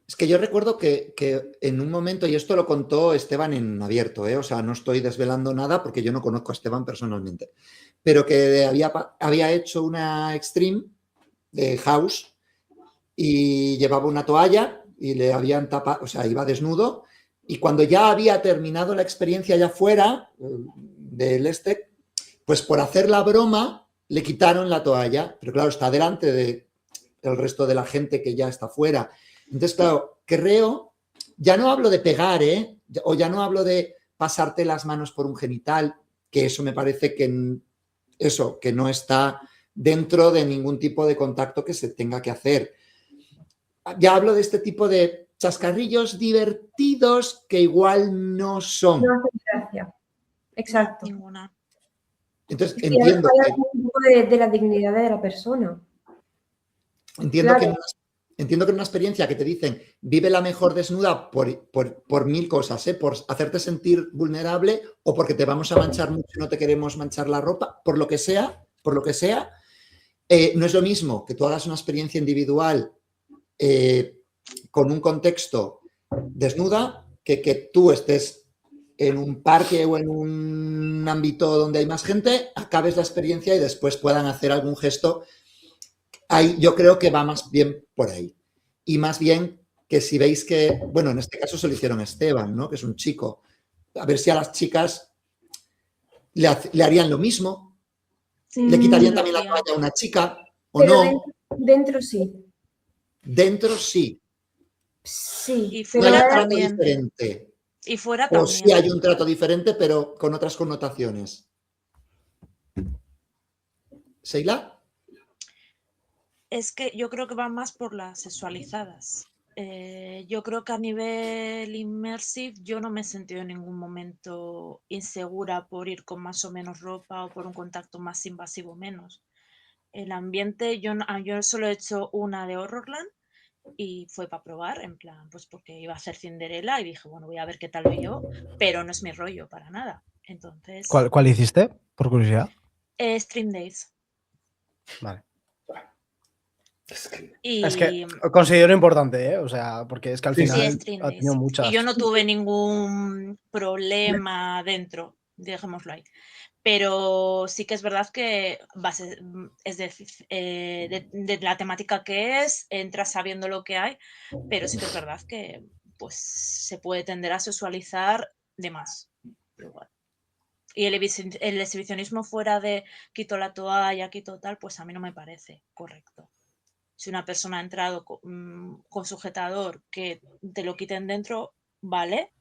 Es que yo recuerdo que en un momento, y esto lo contó Esteban en abierto, o sea, no estoy desvelando nada porque yo no conozco a Esteban personalmente, pero que había hecho una extreme de house y llevaba una toalla y le habían tapado, o sea, iba desnudo, y cuando ya había terminado la experiencia allá afuera del pues por hacer la broma le quitaron la toalla, pero claro, está delante del resto de la gente que ya está fuera. Entonces, claro, creo, ya no hablo de pegar, o ya no hablo de pasarte las manos por un genital, que eso me parece que no está dentro de ningún tipo de contacto que se tenga que hacer. Ya hablo de este tipo de chascarrillos divertidos que igual no son. No hace gracia. Exacto. Ninguna. Entonces, Es que entiendo hay un poco de la dignidad de la persona. Entiendo, Claro. entiendo que en una experiencia que te dicen vive la mejor desnuda por mil cosas, por hacerte sentir vulnerable o porque te vamos a manchar mucho y no te queremos manchar la ropa, por lo que sea, no es lo mismo que tú hagas una experiencia individual con un contexto desnuda que tú estés en un parque o en un ámbito donde hay más gente, acabes la experiencia y después puedan hacer algún gesto. Ahí yo creo que va más bien por ahí. Y más bien que si veis que, bueno, en este caso se lo hicieron a Esteban, ¿no? Que es un chico. A ver si a las chicas le harían lo mismo. Le quitarían también la toalla a una chica o Pero no. dentro sí. Dentro sí. Sí. Y No hay fuera un trato también. diferente. Y fuera O también. sí hay un trato diferente, pero con otras connotaciones. ¿Seila? Es que yo creo que van más por las sexualizadas. Yo creo que a nivel immersive yo no me he sentido en ningún momento insegura por ir con más o menos ropa o por un contacto más invasivo o menos. El ambiente, yo solo he hecho una de Horrorland y fue para probar, en plan, pues porque iba a hacer Cinderella y dije, bueno, voy a ver qué tal veo yo, pero no es mi rollo para nada. Entonces, ¿Cuál hiciste, por curiosidad? Stream Days. Vale. Y Es que considero importante, o sea, porque es que al Sí, final Stream ha Days. tenido muchas. Y yo no tuve ningún problema dentro, dejémoslo ahí. Pero sí que es verdad que es de la temática que es, entras sabiendo lo que hay, pero sí que es verdad que pues se puede tender a sexualizar de más. Pero igual. Y el exhibicionismo fuera de quito la toalla, quito tal, pues a mí no me parece correcto. Si una persona ha entrado con sujetador, que te lo quiten dentro, vale,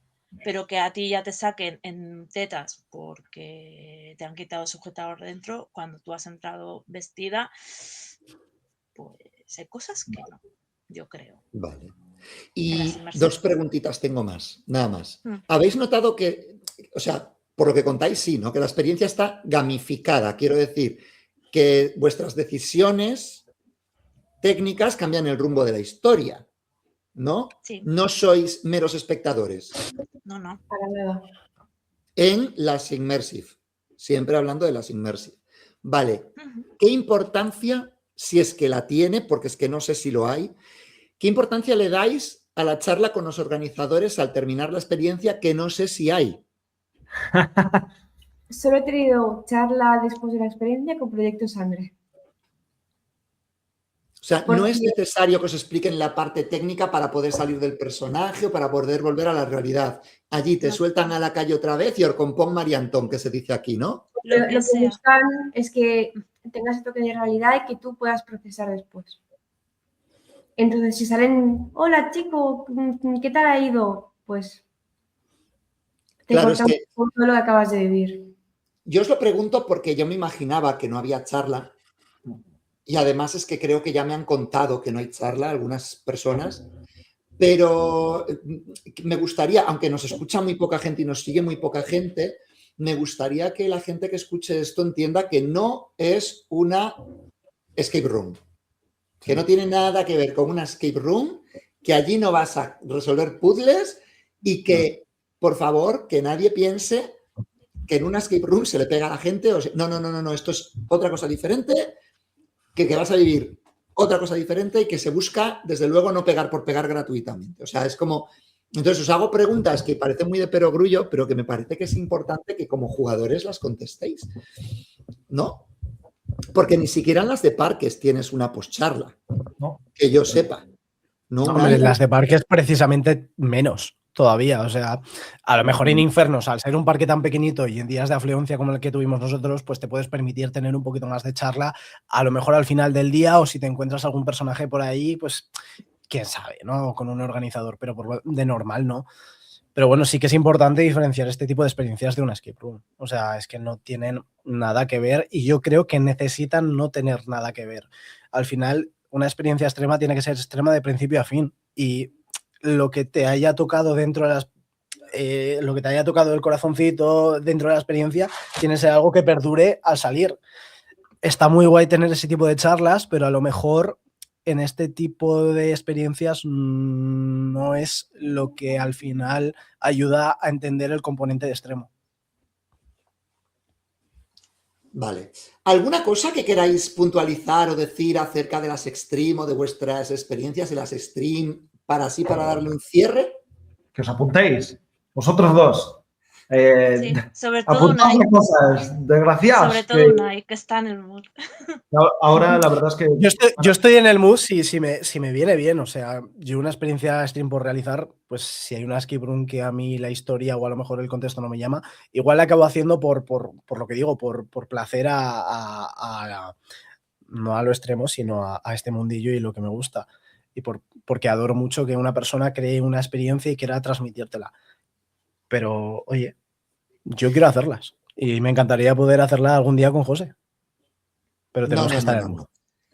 pero que a ti ya te saquen en tetas porque te han quitado el sujetador dentro, cuando tú has entrado vestida, pues hay cosas que no, yo creo. Vale. En Y las inmersivas. dos preguntitas tengo más, nada más. Mm. ¿Habéis notado que, o sea, por lo que contáis, sí, ¿no? Que la experiencia está gamificada? Quiero decir, que vuestras decisiones técnicas cambian el rumbo de la historia, ¿no? Sí. No sois meros espectadores. No, no. Para nada. En las immersive, siempre hablando de las immersive. Vale, Uh-huh. ¿qué importancia, si es que la tiene, porque es que no sé si lo hay, qué importancia le dais a la charla con los organizadores al terminar la experiencia, que no sé si hay? Solo he tenido charla después de la experiencia con Proyecto Sangre. O sea, Porque no es necesario que os expliquen la parte técnica para poder salir del personaje o para poder volver a la realidad. Allí te No. sueltan a la calle otra vez y orcompón Mariantón, que se dice aquí, ¿no? Lo lo que que sea. buscan es que tengas ese toque de realidad y que tú puedas procesar después. Entonces, si salen, hola chico, ¿qué tal ha ido? Pues te Claro, es corta que un poco lo que acabas de vivir. yo os lo pregunto porque yo me imaginaba que no había charla y además es que creo que ya me han contado que no hay charla algunas personas, pero me gustaría, aunque nos escucha muy poca gente y nos sigue muy poca gente, me gustaría que la gente que escuche esto entienda que no es una escape room. Que no tiene nada que ver con una escape room, que allí no vas a resolver puzzles y que, por favor, que nadie piense que en una escape room se le pega a la gente. No, esto es otra cosa diferente, que vas a vivir otra cosa diferente y que se busca, desde luego, no pegar por pegar gratuitamente. O sea, es como... Entonces, os hago preguntas que parecen muy de perogrullo, pero que me parece que es importante que como jugadores las contestéis, ¿no? Porque ni siquiera en las de parques tienes una postcharla, No. que yo sepa. No, Hombre, las de parques precisamente menos todavía. O sea, a lo mejor en Infernos, al ser un parque tan pequeñito y en días de afluencia como el que tuvimos nosotros, pues te puedes permitir tener un poquito más de charla, a lo mejor al final del día, o si te encuentras algún personaje por ahí, pues quién sabe, ¿no? Con un organizador, pero de normal no. Pero bueno, sí que es importante diferenciar este tipo de experiencias de una escape room. O sea, es que no tienen nada que ver y yo creo que necesitan no tener nada que ver. Al final, una experiencia extrema tiene que ser extrema de principio a fin y lo que te haya tocado dentro de las... lo que te haya tocado el corazoncito dentro de la experiencia tiene que ser algo que perdure al salir. Está muy guay tener ese tipo de charlas, pero a lo mejor en este tipo de experiencias no es lo que al final ayuda a entender el componente de extremo. Vale. ¿Alguna cosa que queráis puntualizar o decir acerca de las Extreme o de vuestras experiencias de las Extreme para darle un cierre? Que os apuntéis, vosotros dos. Sí, sobre todo Apuntad Unai. cosas, desgraciados. Sobre todo Unai, que está en el mood. Ahora la verdad es que... Yo estoy en el mood si me viene bien. O sea, yo una experiencia stream por realizar, pues si hay una escape room que a mí la historia o a lo mejor el contexto no me llama, igual la acabo haciendo por lo que digo, por placer no a lo extremo, sino a este mundillo y lo que me gusta. Y porque adoro mucho que una persona cree una experiencia y quiera transmitírtela. Pero, oye, yo quiero hacerlas y me encantaría poder hacerla algún día con José. Pero tenemos que estar en el mundo.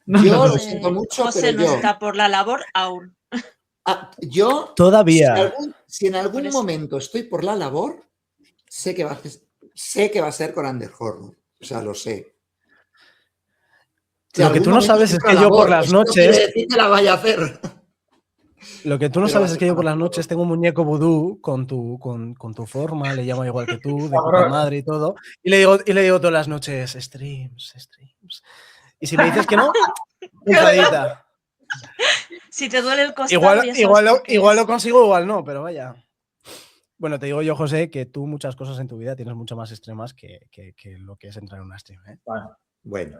Yo lo siento mucho, José pero no yo... está por la labor aún. Yo, todavía. Si en algún momento estoy por la labor, sé que va a ser con Under Horror. O sea, lo sé. Si Lo que tú no sabes es que yo por las noches... que la vaya a hacer. Lo que tú no sabes es que yo por las noches tengo un muñeco vudú con tu forma, le llamo igual que tú, de puta madre y todo. Y le digo todas las noches, streams. Y si me dices que no, pulsadita. Si te duele el costado, igual lo consigo, igual no, pero vaya. Bueno, te digo yo, José, que tú muchas cosas en tu vida tienes mucho más extremas que lo que es entrar en una stream, ¿eh? Bueno.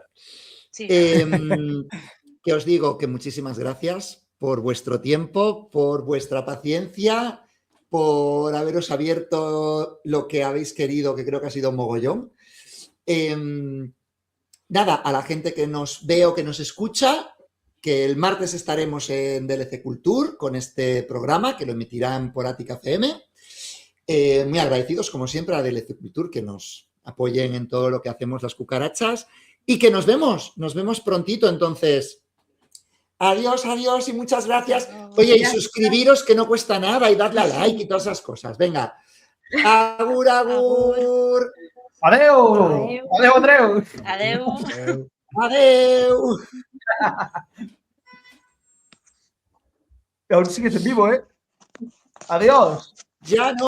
Sí. Que os digo que muchísimas gracias por vuestro tiempo, por vuestra paciencia, por haberos abierto lo que habéis querido, que creo que ha sido un mogollón. Nada, a la gente que nos ve o que nos escucha, que el martes estaremos en DLC Culture con este programa, que lo emitirán por Ática FM. Muy agradecidos, como siempre, a DLC Culture, que nos apoyen en todo lo que hacemos las cucarachas y que nos vemos prontito, entonces... Adiós y muchas gracias. Oye, y suscribiros que no cuesta nada y dadle a like y todas esas cosas. Venga. Agur, agur. Adeu. Adeu, Andreu. Adeu. Adeu. Aún sigues en vivo, ¿eh? Adiós. Ya no.